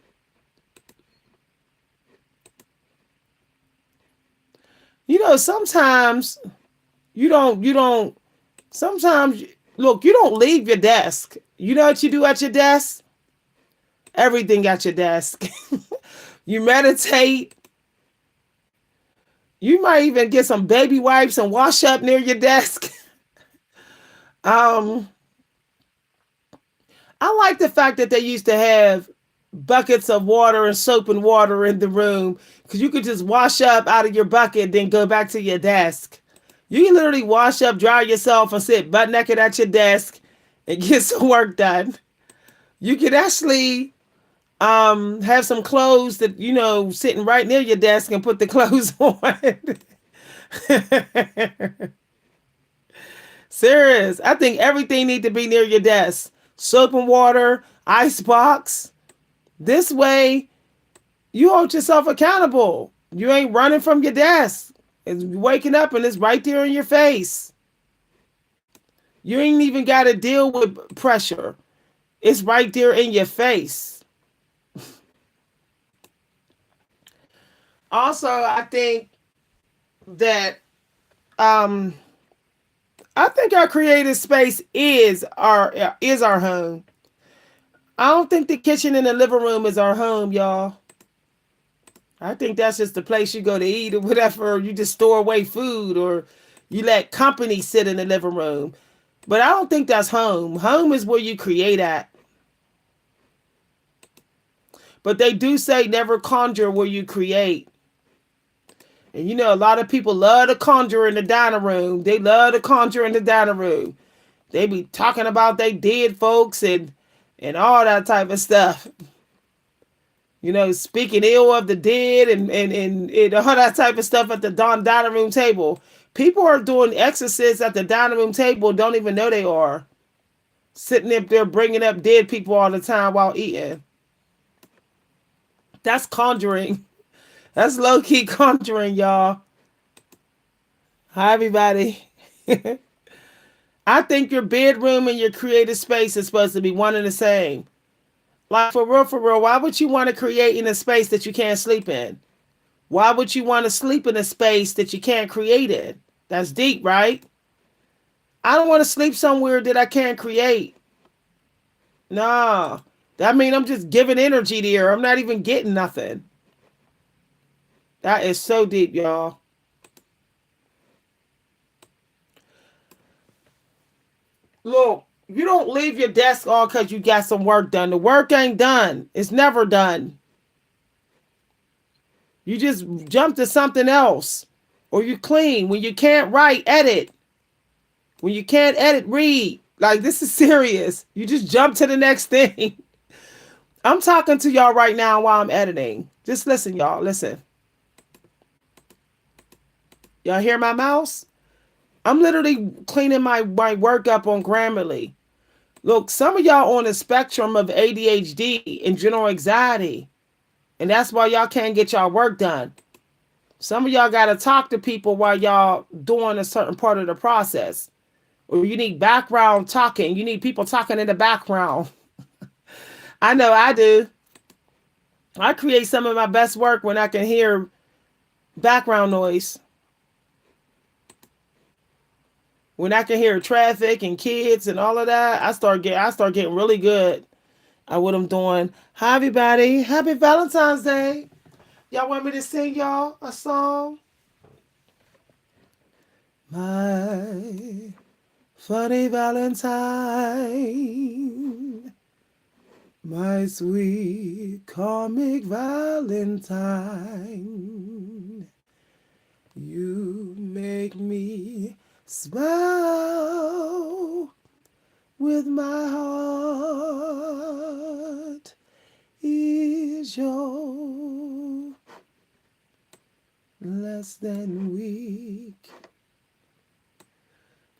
Sometimes sometimes, look, you don't leave your desk. You know what you do at your desk? Everything at your desk. You meditate. You might even get some baby wipes and wash up near your desk. um, I like the fact that they used to have buckets of water and soap and water in the room because you could just wash up out of your bucket, then go back to your desk. You can literally wash up, dry yourself, and sit butt naked at your desk and get some work done. You could actually have some clothes that, sitting right near your desk and put the clothes on. Serious. I think everything need to be near your desk. Soap and water, ice box. This way, you hold yourself accountable. You ain't running from your desk. It's waking up and it's right there in your face. You ain't even got to deal with pressure. It's right there in your face. Also, I think that our creative space is our home. I don't think the kitchen and the living room is our home, y'all. I think that's just the place you go to eat or whatever. Or you just store away food or you let company sit in the living room. But I don't think that's home. Home is where you create at. But they do say never conjure where you create. And a lot of people love to conjure in the dining room. They love to conjure in the dining room. They be talking about they dead folks and all that type of stuff. Speaking ill of the dead and all that type of stuff at the dining room table. People are doing exorcists at the dining room table, don't even know they are. Sitting up there bringing up dead people all the time while eating. That's conjuring. That's low-key conjuring, y'all. Hi, everybody. I think your bedroom and your creative space is supposed to be one and the same. Like, for real, why would you want to create in a space that you can't sleep in? Why would you want to sleep in a space that you can't create in? That's deep, right? I don't want to sleep somewhere that I can't create. No. That means I'm just giving energy there. I'm not even getting nothing. That is so deep, y'all. Look, you don't leave your desk all because you got some work done. The work ain't done. It's never done. You just jump to something else. Or you clean. When you can't write, edit. When you can't edit, read. Like, this is serious. You just jump to the next thing. I'm talking to y'all right now while I'm editing. Just listen, y'all. Listen. Y'all hear my mouse? I'm literally cleaning my work up on Grammarly. Look, some of y'all on the spectrum of ADHD and general anxiety. And that's why y'all can't get y'all work done. Some of y'all got to talk to people while y'all doing a certain part of the process. Or you need background talking. You need people talking in the background. I know I do. I create some of my best work when I can hear background noise. When I can hear traffic and kids and all of that, I start getting really good What I'm doing. Hi, everybody. Happy Valentine's Day. Y'all want me to sing y'all a song? My funny Valentine, my sweet karmic Valentine, you make me smile with my heart. Is your less than weak?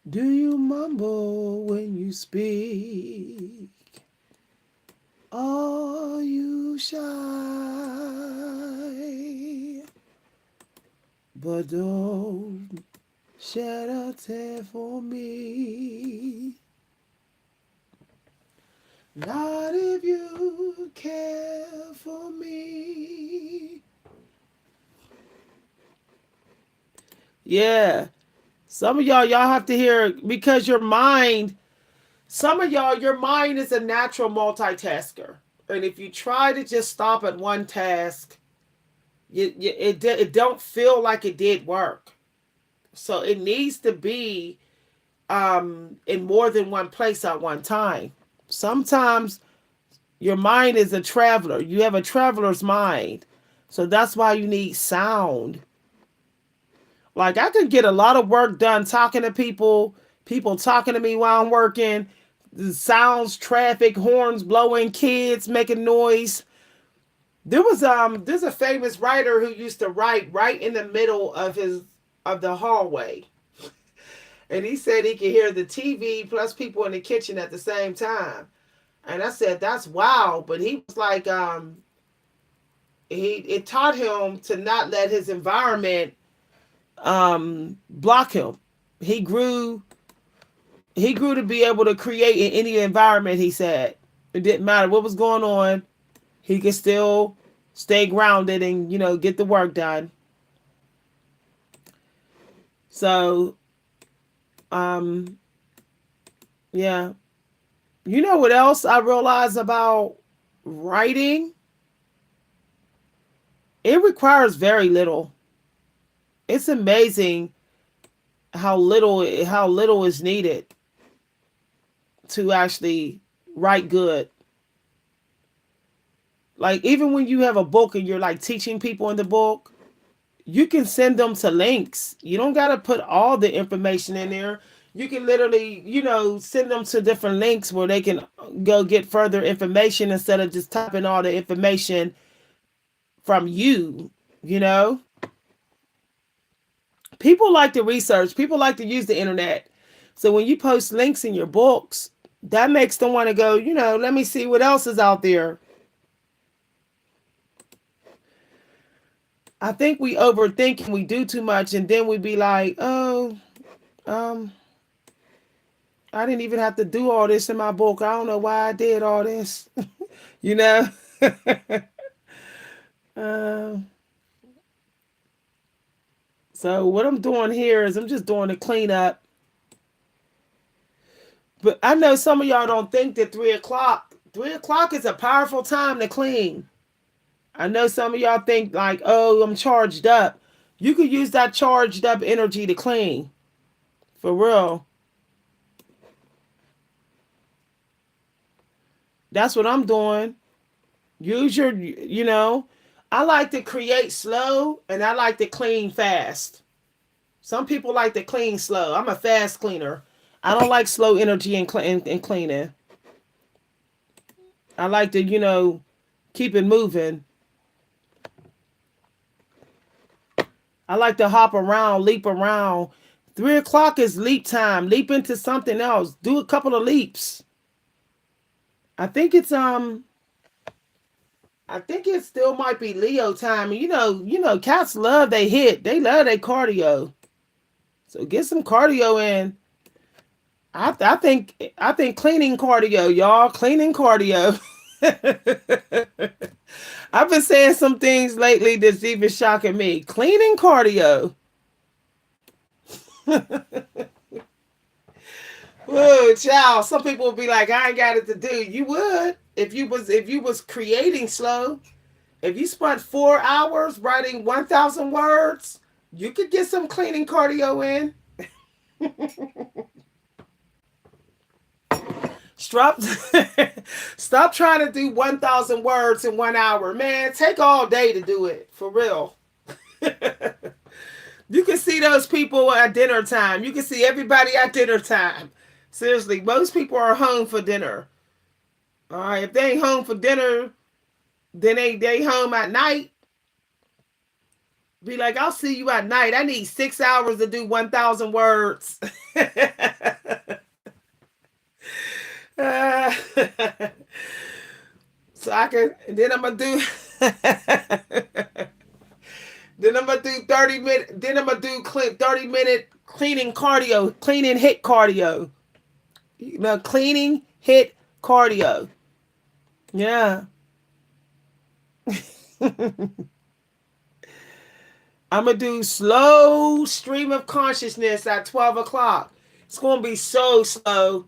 Do you mumble when you speak? Are you shy? But don't shed a tear for me. Not if you care for me. Yeah. Some of y'all have to hear because your mind, some of y'all, your mind is a natural multitasker. And if you try to just stop at one task, it don't feel like it did work. So it needs to be in more than one place at one time. Sometimes your mind is a traveler. You have a traveler's mind. So that's why you need sound. Like I could get a lot of work done talking to people, people talking to me while I'm working, the sounds, traffic, horns blowing, kids making noise. There's a famous writer who used to write right in the middle of the hallway. And he said he could hear the TV plus people in the kitchen at the same time. And I said, that's wow. But he was like, it taught him to not let his environment block him. He grew he grew to be able to create in any environment, he said. It didn't matter what was going on. He could still stay grounded and, get the work done. So, um, yeah. You know what else I realized about writing? It requires very little. It's amazing how little is needed to actually write good. Like even when you have a book and you're like teaching people in the book, you can send them to links. You don't got to put all the information in there. You can literally, send them to different links where they can go get further information instead of just typing all the information from you, you know? People like to research, people like to use the internet. So when you post links in your books, that makes them want to go, let me see what else is out there. I think we overthink and we do too much, and then we be like, oh, um, I didn't even have to do all this in my book. I don't know why I did all this, you know? uh, so what I'm doing here is I'm just doing a cleanup. But I know some of y'all don't think that 3 o'clock is a powerful time to clean. I know some of y'all think like, oh, I'm charged up. You could use that charged up energy to clean. For real. That's what I'm doing. Use I like to create slow and I like to clean fast. Some people like to clean slow. I'm a fast cleaner. I don't like slow energy in cleaning. I like to, keep it moving. I like to hop around, leap around. 3 o'clock is leap time. Leap into something else. Do a couple of leaps. I think it's I think it still might be Leo time. Cats love they hit. They love their cardio. So get some cardio in. I think cleaning cardio, y'all. Cleaning cardio. I've been saying some things lately that's even shocking me. Cleaning cardio. Whoa, child. Some people would be like, I ain't got it to do. You would. if you was creating slow, if you spent 4 hours writing 1,000 words, you could get some cleaning cardio in. Stop, stop trying to do 1,000 words in 1 hour, man. Take all day to do it for real. You can see those people at dinner time. You can see everybody at dinner time. Seriously, most people are home for dinner. All right, if they ain't home for dinner, then they home at night. Be like, I'll see you at night. I need 6 hours to do 1,000 words. Uh, so I can. Then I'm gonna do. Then I'm gonna do 30 minute. Then I'm gonna do 30-minute cleaning cardio, cleaning hit cardio. You know, cleaning hit cardio. Yeah. I'm gonna do slow stream of consciousness at 12 o'clock. It's gonna be so slow.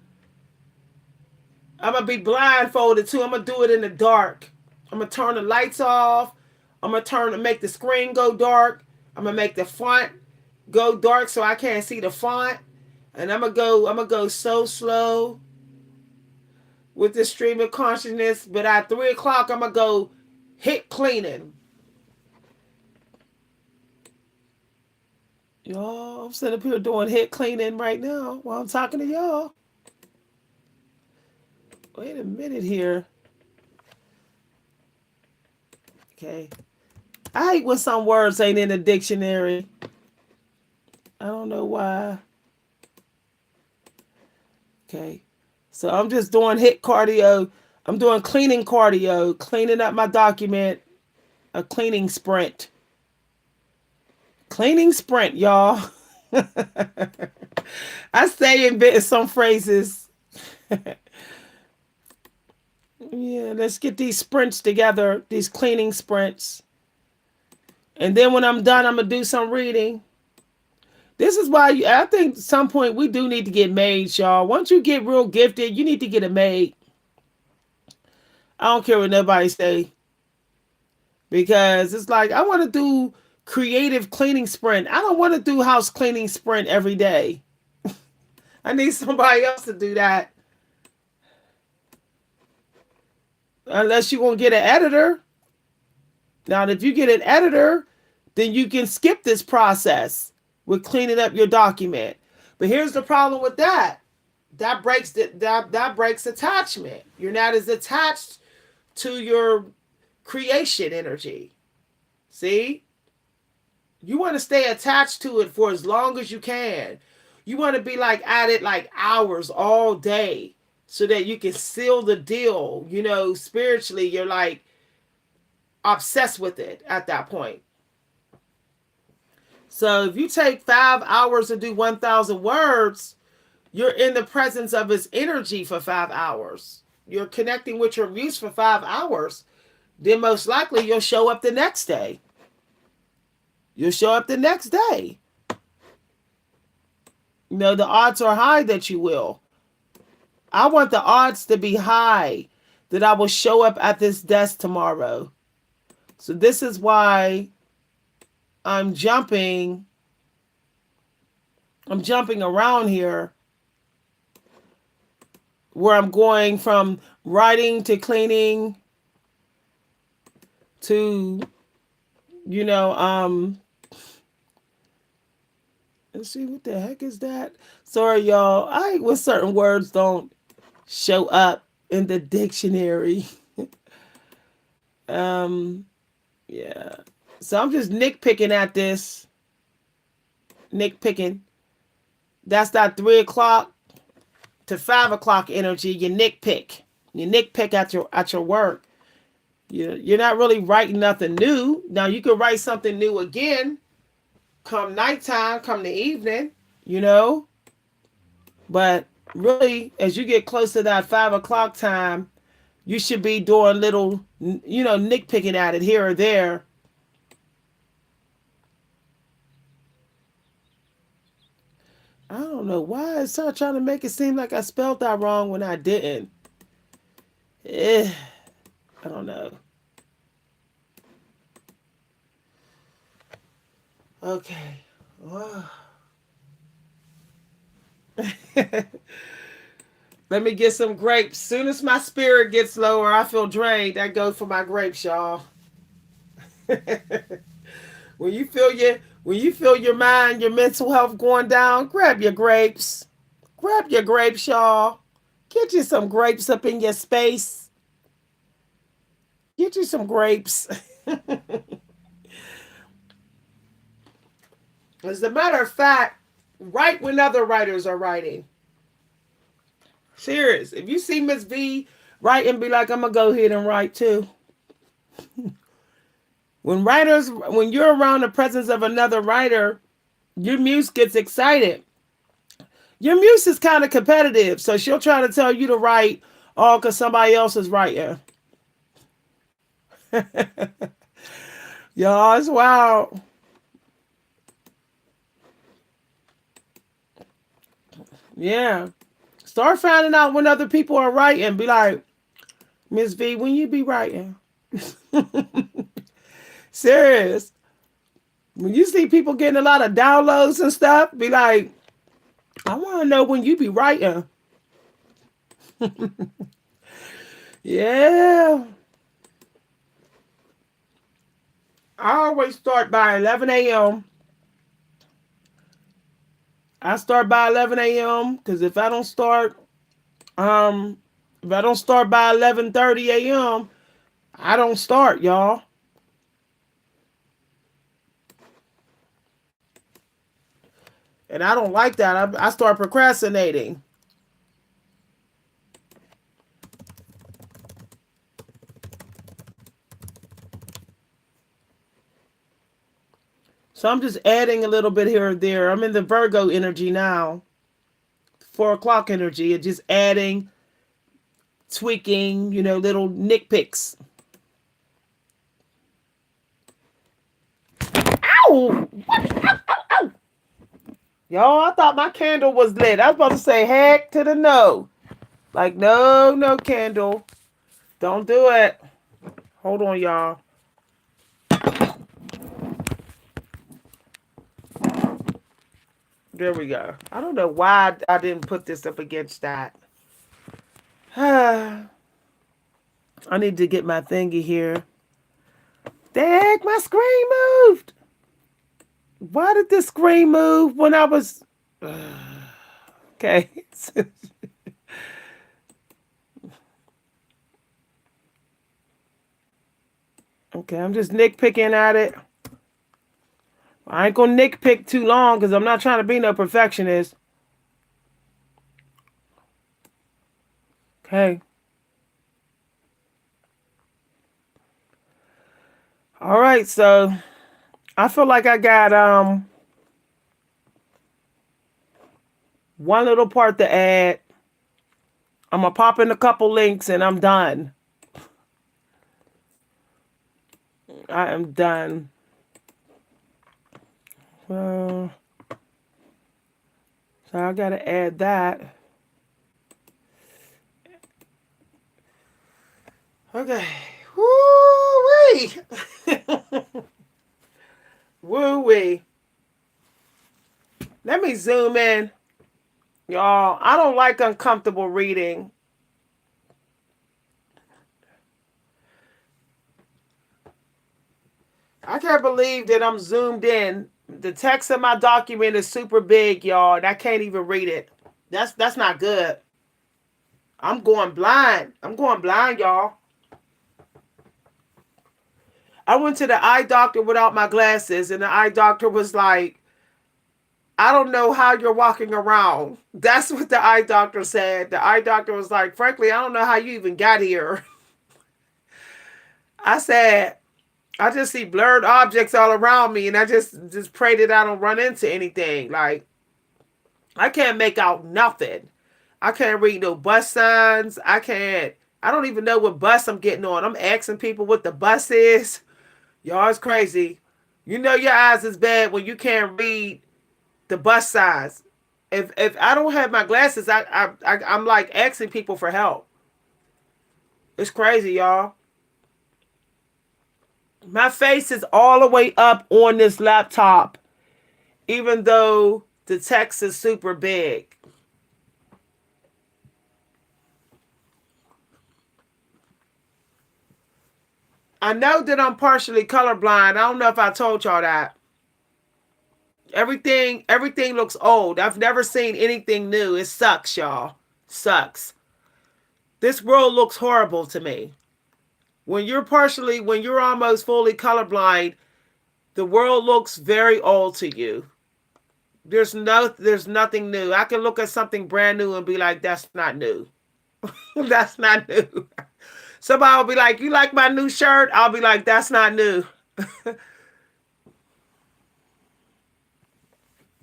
I'm gonna be blindfolded too. I'm gonna do it in the dark. I'm gonna turn the lights off. I'm gonna make the screen go dark. I'm gonna make the font go dark so I can't see the font. And I'm gonna go so slow with the stream of consciousness. But at 3 o'clock, I'm gonna go hit cleaning. Y'all, I'm sitting up here doing hit cleaning right now while I'm talking to y'all. Wait a minute here. Okay. I hate when some words ain't in the dictionary. I don't know why. Okay. So I'm just doing hit cardio. I'm doing cleaning cardio, cleaning up my document, a cleaning sprint. Cleaning sprint, y'all. I say in some phrases. Yeah, let's get these sprints together, these cleaning sprints. And then when I'm done, I'm going to do some reading. This is why I think at some point we do need to get maids, y'all. Once you get real gifted, you need to get a maid. I don't care what nobody say. Because it's like, I want to do creative cleaning sprint. I don't want to do house cleaning sprint every day. I need somebody else to do that. Unless you won't get an editor. Now, if you get an editor, then you can skip this process with cleaning up your document. But here's the problem with that. That breaks that breaks attachment. You're not as attached to your creation energy. See? You want to stay attached to it for as long as you can. You want to be like at it like hours all day so that you can seal the deal. You know, spiritually, you're like obsessed with it at that point. So if you take 5 hours to do 1,000 words, you're in the presence of his energy for 5 hours. You're connecting with your muse for 5 hours. Then most likely you'll show up the next day. You'll show up the next day. You know, the odds are high that you will. I want the odds to be high that I will show up at this desk tomorrow. So this is why I'm jumping around here, where I'm going from writing to cleaning to, you know, let's see, what the heck is that? Sorry, y'all. I hate when certain words don't show up in the dictionary. Yeah. So I'm just nitpicking at this. Nitpicking. That's that 3 o'clock to 5 o'clock energy. You nitpick. You nitpick at your work. You're not really writing nothing new. Now you could write something new again come nighttime, come the evening, you know. But really, as you get close to that 5 o'clock time, you should be doing little, you know, nitpicking at it here or there. I don't know why it's not trying to make it seem like I spelled that wrong when I didn't. Eh, I don't know. Okay. Well, let me get some grapes. Soon as my spirit gets lower, I feel drained. I go for my grapes, y'all. When you feel your mind, your mental health going down, grab your grapes. Grab your grapes, y'all. Get you some grapes up in your space. Get you some grapes. As a matter of fact, write when other writers are writing. Serious. If you see Miss V write and be like, I'm gonna go ahead and write too. When you're around the presence of another writer, your muse gets excited. Your muse is kind of competitive, so she'll try to tell you to write all because somebody else is writing. Y'all, it's wild. Yeah. Start finding out when other people are writing. Be like, Miss V, when you be writing? Serious. When you see people getting a lot of downloads and stuff, be like, I want to know when you be writing. Yeah. I always start by 11 a.m. I start by 11 a.m. because um, if I don't start by 11:30 a.m., I don't start, y'all. And I don't like that. I start procrastinating. So I'm just adding a little bit here or there. I'm in the Virgo energy now, 4 o'clock energy, and just adding, tweaking, little nitpicks. Ow! Y'all, I thought my candle was lit. I was about to say heck to the no. Like, no, no candle. Don't do it. Hold on, y'all. There we go. I don't know why I didn't put this up against that. I need to get my thingy here. The heck, my screen moved. Why did the screen move when I was... Okay. Okay, I'm just nitpicking at it. I ain't gonna nitpick too long because I'm not trying to be no perfectionist. Okay. All right, so I feel like I got one little part to add. I'm gonna pop in a couple links and I'm done. I am done. So I gotta add that. Okay. Woo wee. Woo wee. Let me zoom in. Y'all, I don't like uncomfortable reading. I can't believe that I'm zoomed in. The text of my document is super big, y'all, and I can't even read it. That's not good. I'm going blind. I'm going blind, y'all. I went to the eye doctor without my glasses, and the eye doctor was like, I don't know how you're walking around. That's what the eye doctor said. The eye doctor was like, frankly, I don't know how you even got here. I said, I just see blurred objects all around me, and I just pray that I don't run into anything. Like, I can't make out nothing. I can't read no bus signs. I can't. I don't even know what bus I'm getting on. I'm asking people what the bus is. Y'all, it's crazy. You know your eyes is bad when you can't read the bus signs. If I don't have my glasses, I'm like asking people for help. It's crazy, y'all. My face is all the way up on this laptop, even though the text is super big. I know that I'm partially colorblind. I don't know if I told y'all that. Everything looks old. I've never seen anything new. It sucks, y'all. Sucks. This world looks horrible to me. When you're almost fully colorblind, the world looks very old to you. There's nothing new. I can look at something brand new and be like, that's not new. That's not new. Somebody will be like, you like my new shirt? I'll be like, that's not new.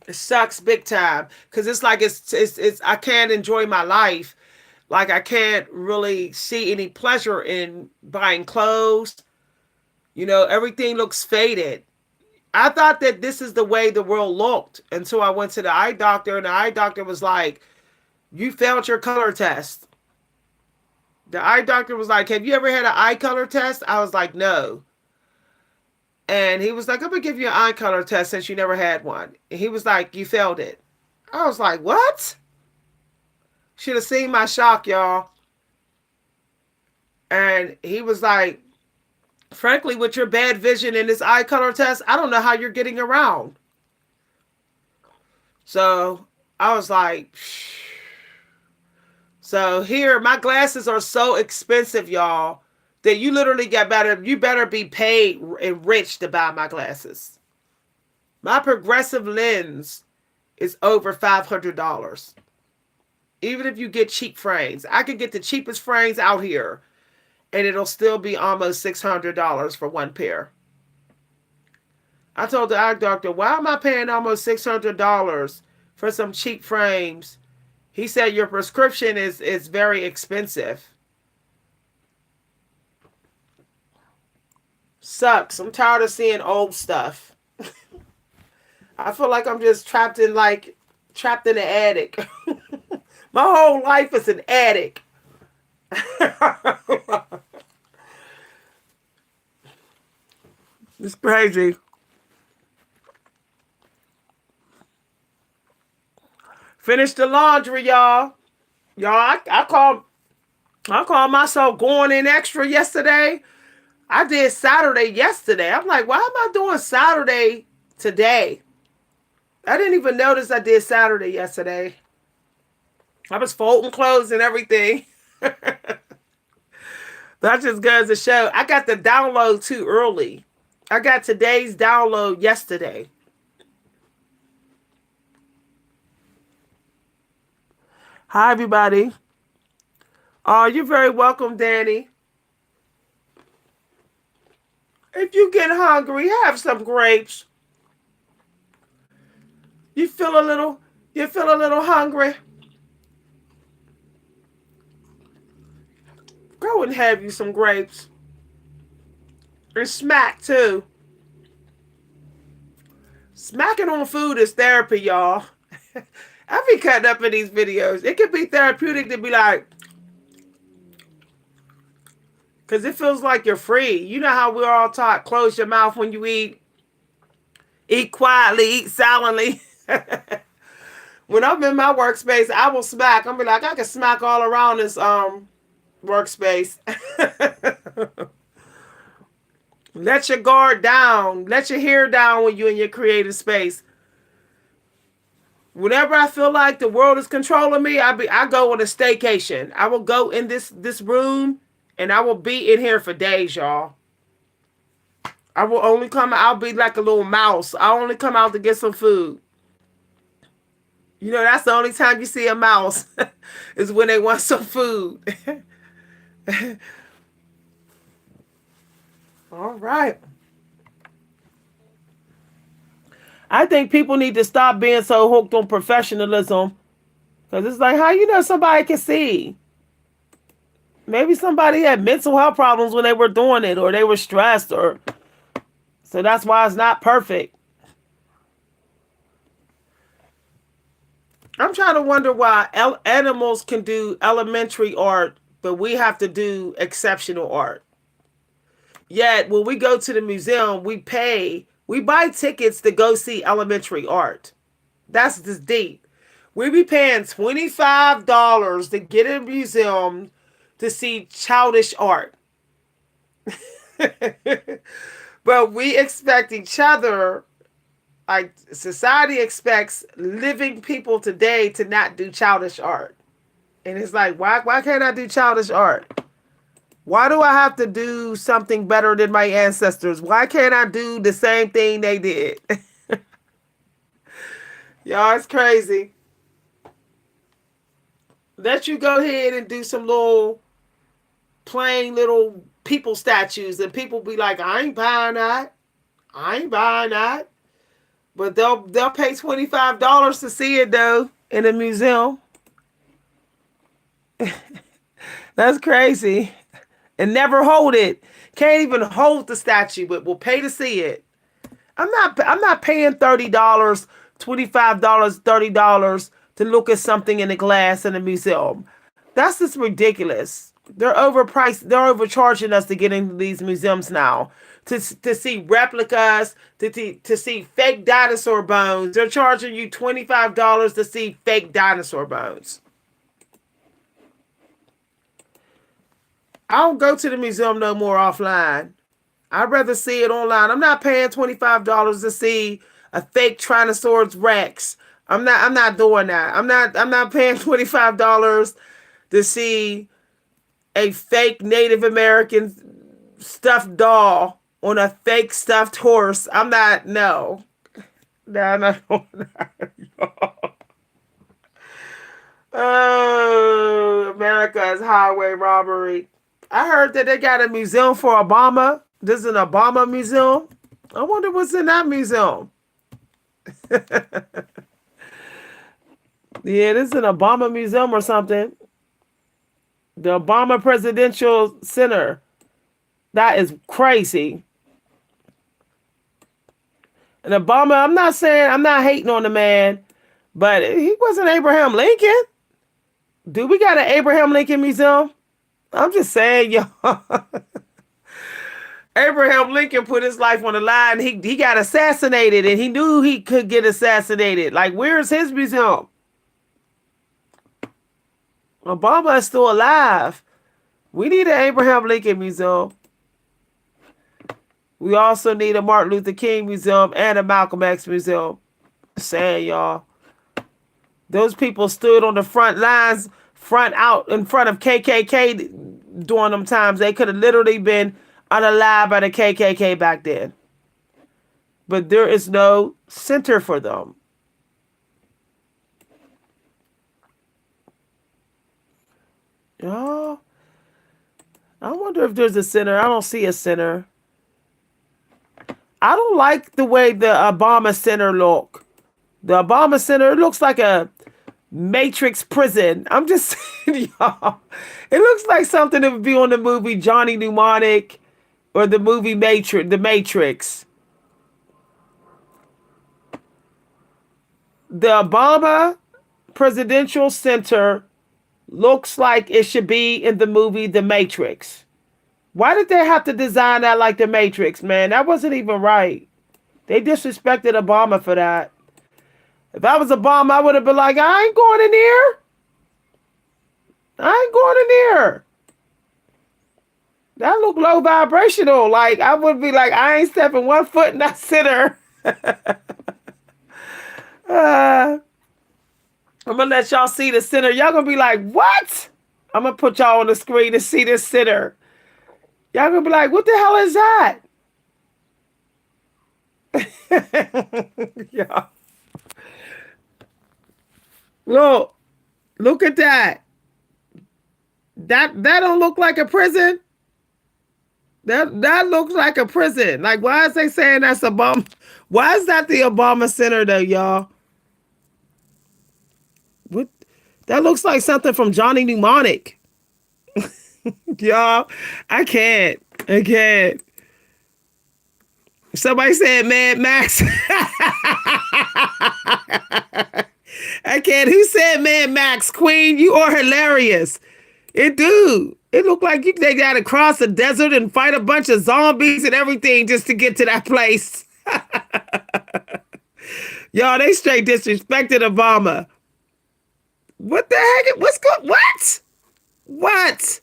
It sucks big time because it's like it's I can't enjoy my life. Like I can't really see any pleasure in buying clothes. Everything looks faded. I thought that this is the way the world looked until I went to the eye doctor, and the eye doctor was like, "You failed your color test." The eye doctor was like, "Have you ever had an eye color test?" I was like, "No." And he was like, "I'm gonna give you an eye color test since you never had one." And he was like, "You failed it." I was like, "What?" Should have seen my shock, y'all. And he was like, "Frankly, with your bad vision and this eye color test, I don't know how you're getting around." So I was like, Phew. So here, my glasses are so expensive, y'all, that you better be paid and rich to buy my glasses. My progressive lens is over $500. Even if you get cheap frames, I could get the cheapest frames out here, and it'll still be almost $600 for one pair. I told the eye doctor, "Why am I paying almost $600 for some cheap frames?" He said, "Your prescription is very expensive." Sucks. I'm tired of seeing old stuff. I feel like I'm just trapped in the attic. My whole life is an attic. It's crazy. Finish the laundry, y'all. Y'all, I called myself going in extra yesterday. I did Saturday yesterday. I'm like, why am I doing Saturday today? I didn't even notice I did Saturday yesterday. I was folding clothes and everything. That just goes to show. I got the download too early. I got today's download yesterday. Hi, everybody. Oh, you're very welcome, Danny. If you get hungry, have some grapes. You feel a little, you feel a little hungry. Go and have you some grapes. And smack too. Smacking on food is therapy, y'all. I be cutting up in these videos. It can be therapeutic to be like, because it feels like you're free. You know how we're all taught, close your mouth when you eat. Eat quietly, eat silently. When I'm in my workspace, I will smack. I'm be like, I can smack all around this workspace. Let your guard down. Let your hair down when you're in your creative space. Whenever I feel like the world is controlling me, I go on a staycation. I will go in this room and I will be in here for days, y'all. I will only come. I'll be like a little mouse. I'll only come out to get some food. That's the only time you see a mouse is when they want some food. All right. I think people need to stop being so hooked on professionalism because it's like, how somebody can see? Maybe somebody had mental health problems when they were doing it, or they were stressed, or so that's why it's not perfect. I'm trying to wonder why animals can do elementary art but we have to do exceptional art. Yet when we go to the museum, we buy tickets to go see elementary art. That's just deep. We be paying $25 to get in a museum to see childish art. But we expect each other, like society expects living people today to not do childish art. And it's like, why can't I do childish art? Why do I have to do something better than my ancestors? Why can't I do the same thing they did? Y'all, it's crazy. Let you go ahead and do some little plain little people statues, and people be like, I ain't buying that. I ain't buying that. But they'll pay $25 to see it though in a museum. That's crazy. And never hold it. Can't even hold the statue, but will pay to see it. I'm not paying $30, $25, $30 to look at something in a glass in a museum. That's just ridiculous. They're overpriced. They're overcharging us to get into these museums now. To see replicas, to see fake dinosaur bones. They're charging you $25 to see fake dinosaur bones. I don't go to the museum no more offline. I'd rather see it online. I'm not paying $25 to see a fake Tyrannosaurus Rex. I'm not doing that. I'm not paying $25 to see a fake Native American stuffed doll on a fake stuffed horse. I'm not doing that. Oh, America is highway robbery. I heard that they got a museum for Obama. This is an Obama museum. I wonder what's in that museum. Yeah, this is an Obama museum or something. The Obama Presidential Center. That is crazy. And Obama, I'm not hating on the man, but he wasn't Abraham Lincoln. Do we got an Abraham Lincoln museum? I'm just saying, y'all. Abraham Lincoln put his life on the line. He got assassinated, and he knew he could get assassinated. Like, where's his museum? Obama is still alive. We need an Abraham Lincoln museum. We also need a Martin Luther King museum and a Malcolm X museum. Saying, y'all. Those people stood on the front lines, out in front of KKK during them times. They could have literally been unalive by the KKK back then. But there is no center for them. Oh, I wonder if there's a center. I don't see a center. I don't like the way the Obama Center look. The Obama Center, it looks like a Matrix prison. I'm just saying, y'all. It looks like something that would be on the movie Johnny Mnemonic or the movie The Matrix. The Obama Presidential Center looks like it should be in the movie The Matrix. Why did they have to design that like The Matrix, man? That wasn't even right. They disrespected Obama for that. If I was Obama, I would have been like, I ain't going in there. I ain't going in there. That look low vibrational. Like, I would be like, I ain't stepping one foot in that center. I'm going to let y'all see the center. Y'all going to be like, what? I'm going to put y'all on the screen to see this center. Y'all going to be like, what the hell is that? Yeah. Look at that. That don't look like a prison. That looks like a prison. Like, why is they saying that's Obama? Why is that the Obama Center though, y'all? What? That looks like something from Johnny Mnemonic. Y'all, I can't. Somebody said Mad Max. I can't. Who said Mad Max? Queen, you are hilarious. It do. It look like they got to cross the desert and fight a bunch of zombies and everything just to get to that place. Y'all, they straight disrespected Obama. What the heck? What's going? What? What?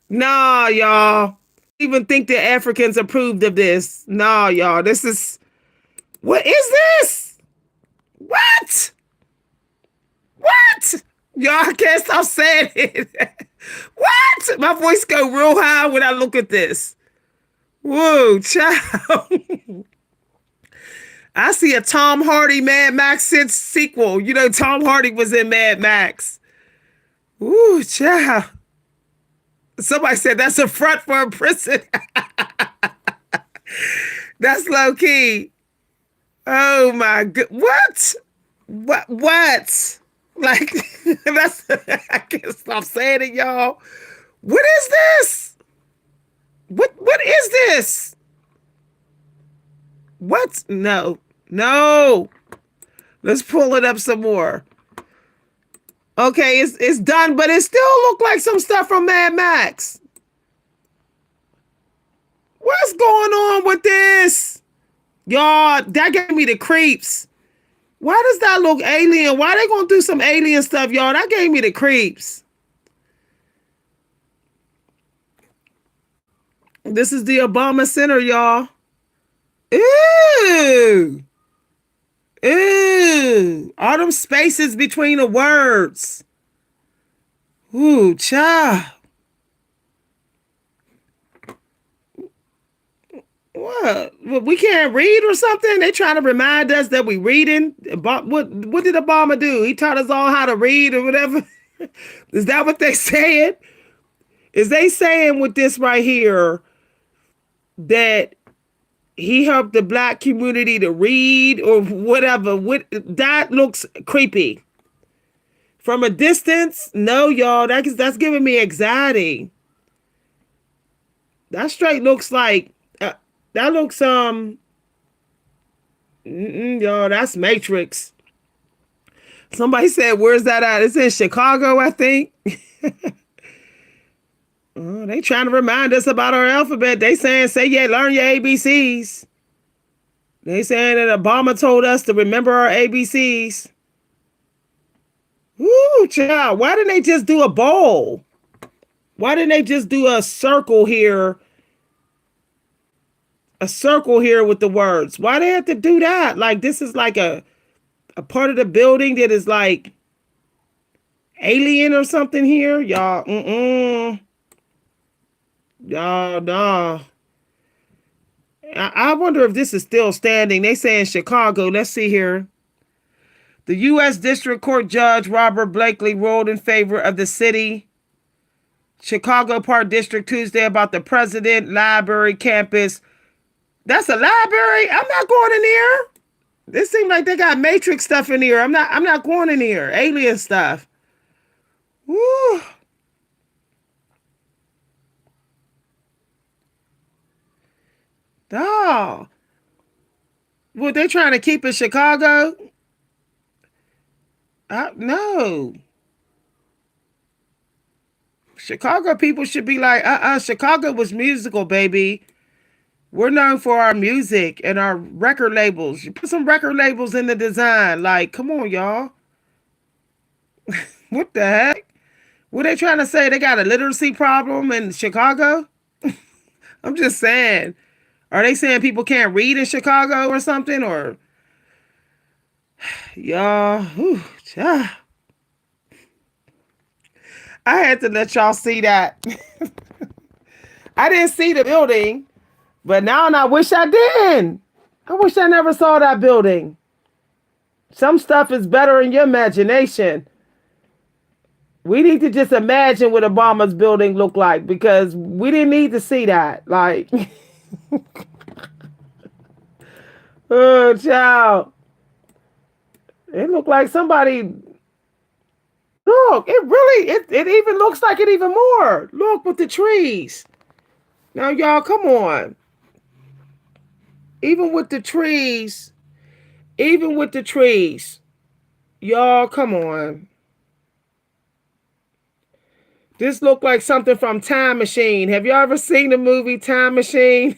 Nah, y'all. Even think the Africans approved of this? Nah, y'all. This is. What is this? What? What? Y'all, I can't stop saying it. What? My voice go real high when I look at this. Whoa, child. I see a Tom Hardy Mad Max sequel. You know, Tom Hardy was in Mad Max. Ooh, child. Somebody said that's a front for a prison. That's low key. Oh my god. What? What? Like, that's, I can't stop saying it, y'all. What is this? What is this? What? No. No. Let's pull it up some more. Okay, it's done, but it still look like some stuff from Mad Max. What's going on with this? Y'all, that gave me the creeps. Why does that look alien? Why they gonna do some alien stuff, y'all? That gave me the creeps. This is the Obama Center, y'all. Ew. Ew. All them spaces between the words. Ooh, child. What? We can't read or something? They trying to remind us that we reading? What did Obama do? He taught us all how to read or whatever? Is that what they saying? Is they saying with this right here that he helped the black community to read or whatever? What, that looks creepy. From a distance, no, y'all. That's giving me anxiety. That straight looks like that looks y'all. That's Matrix. Somebody said, "Where's that at?" It's in Chicago, I think. Oh, they trying to remind us about our alphabet. They saying, "Say yeah, learn your ABCs." They saying that Obama told us to remember our ABCs. Woo, child. Why didn't they just do a bowl? Why didn't they just do a circle here? A circle here with the words. Why they have to do that? Like, this is like a part of the building that is like alien or something here. Y'all, y'all, nah. I wonder if this is still standing. They say in Chicago. Let's see here. The U.S. District Court Judge Robert Blakely ruled in favor of the city Chicago Park District Tuesday about the President Library campus. That's a library? I'm not going in here. This seems like they got Matrix stuff in here. I'm not going in here. Alien stuff. Woo. Oh. What, they trying to keep in Chicago? No. Chicago people should be like, Chicago was musical, baby. We're known for our music and our record labels. You put some record labels in the design. Like, come on, y'all. What the heck? What they trying to say? They got a literacy problem in Chicago? I'm just saying. Are they saying people can't read in Chicago or something? Or y'all, whew, I had to let y'all see that. I didn't see the building, but now I wish I did. I wish I never saw that building. Some stuff is better in your imagination. We need to just imagine what Obama's building looked like, because we didn't need to see that. Like, oh, child. It looked like somebody. Look, it even looks like it even more. Look with the trees. Now, y'all, come on. Even with the trees, y'all, come on. This looked like something from Time Machine. Have y'all ever seen the movie Time Machine?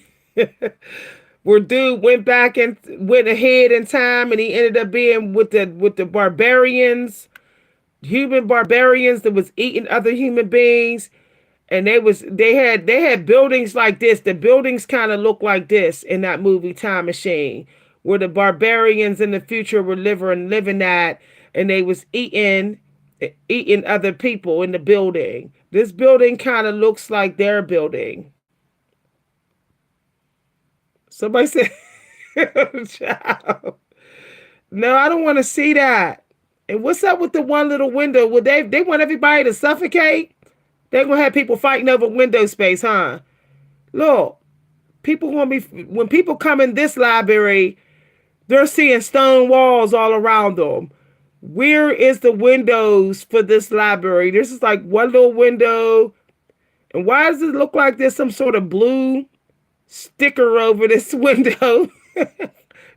Where dude went back and went ahead in time, and he ended up being with the barbarians, human barbarians that was eating other human beings, and they had buildings like this. The buildings kind of look like this in that movie Time Machine, where the barbarians in the future were living at, and they was eating other people in the building. This building kind of looks like their building. Somebody said, "Child, no, I don't want to see that." And what's up with the one little window? Would they want everybody to suffocate? They're gonna have people fighting over window space, huh? Look, people gonna be when people come in this library, they're seeing stone walls all around them. Where is the windows for this library? This is like one little window. And why does it look like there's some sort of blue sticker over this window?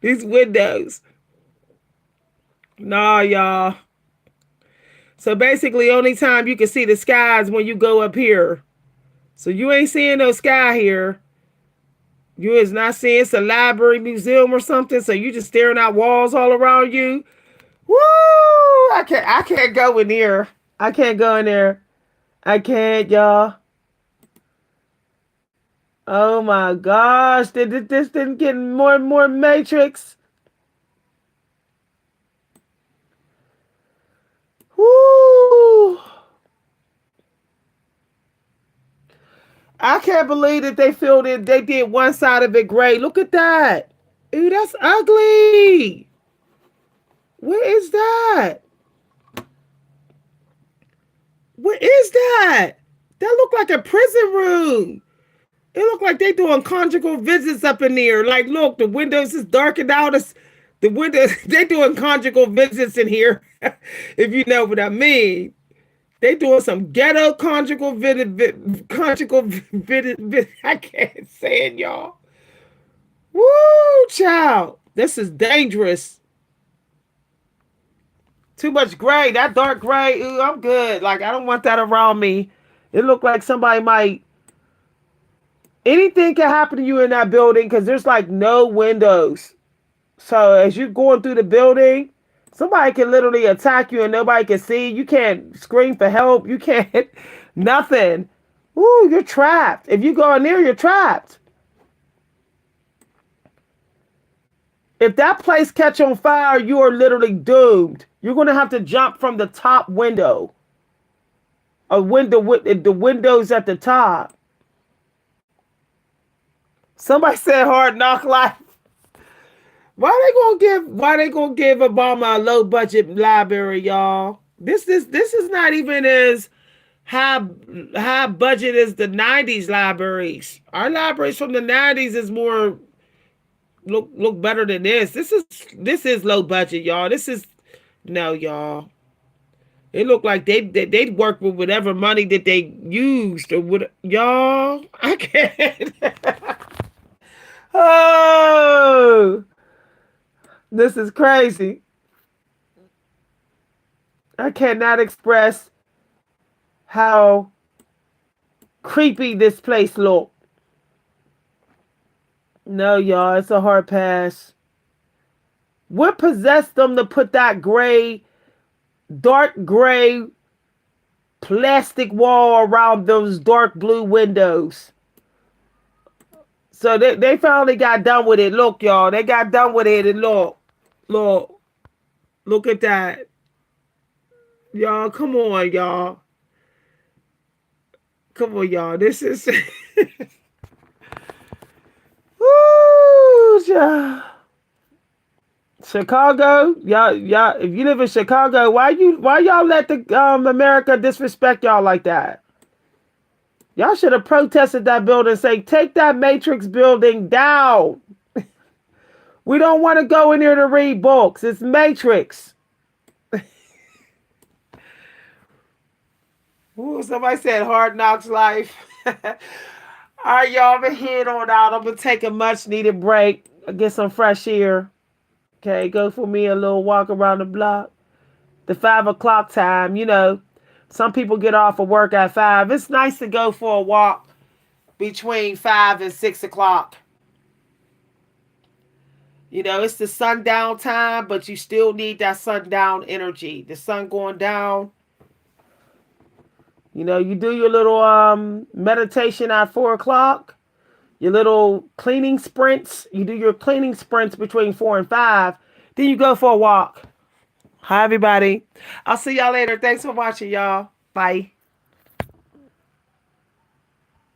These windows. Nah, y'all. So basically, only time you can see the sky is when you go up here. So you ain't seeing no sky here. You is not seeing it's a library museum or something. So you just staring at walls all around you. Woo! I can't go in there. I can't go in there. I can't, y'all. Oh my gosh. This didn't get more and more Matrix. Woo! I can't believe that they filled it. They did one side of it gray. Look at that. Ooh, that's ugly. What is that? What is that? That looked like a prison room. It looked like they doing conjugal visits up in there. Like, look, the windows is darkened out. The windows, they doing conjugal visits in here. If you know what I mean. They doing some ghetto conjugal visit. I can't say it, y'all. Woo, child. This is dangerous. Too much gray. That dark gray. Ooh, I'm good. Like, I don't want that around me. It looked like somebody might. Anything can happen to you in that building because there's like no windows. So as you're going through the building, somebody can literally attack you and nobody can see. You can't scream for help. You can't. Nothing. Ooh, you're trapped. If you go in there, you're trapped. If that place catch on fire, you are literally doomed. You're going to have to jump from the top window. A window with the windows at the top. Somebody said hard knock life. Why they gonna give Obama a low budget library, y'all? This is not even as high budget as the 90s libraries. Our libraries from the 90s is more look better than this. This is low budget, y'all. This is no, y'all. It looked like they'd work with whatever money that they used or what, y'all. I can't. Oh, this is crazy. I cannot express how creepy this place looked. No, y'all, it's a hard pass. What possessed them to put that dark gray plastic wall around those dark blue windows? So they finally got done with it. Look, y'all, they got done with it, and look at that. Y'all, come on, y'all. Come on, y'all. This is Woo, y'all. Chicago, y'all. If you live in Chicago, why y'all let the America disrespect y'all like that? Y'all should have protested that building and say, take that Matrix building down. We don't want to go in there to read books. It's Matrix. Ooh, somebody said hard knocks life. All right, y'all, I'm going to head on out. I'm going to take a much needed break. Get some fresh air. Okay, go for me a little walk around the block. The 5 o'clock time, Some people get off of work at 5. It's nice to go for a walk between 5 and 6 o'clock. You know, it's the sundown time, but you still need that sundown energy. The sun going down. You know, you do your little meditation at 4 o'clock. Your little cleaning sprints. You do your cleaning sprints between 4 and 5. Then you go for a walk. Hi, everybody. I'll see y'all later. Thanks for watching, y'all. Bye.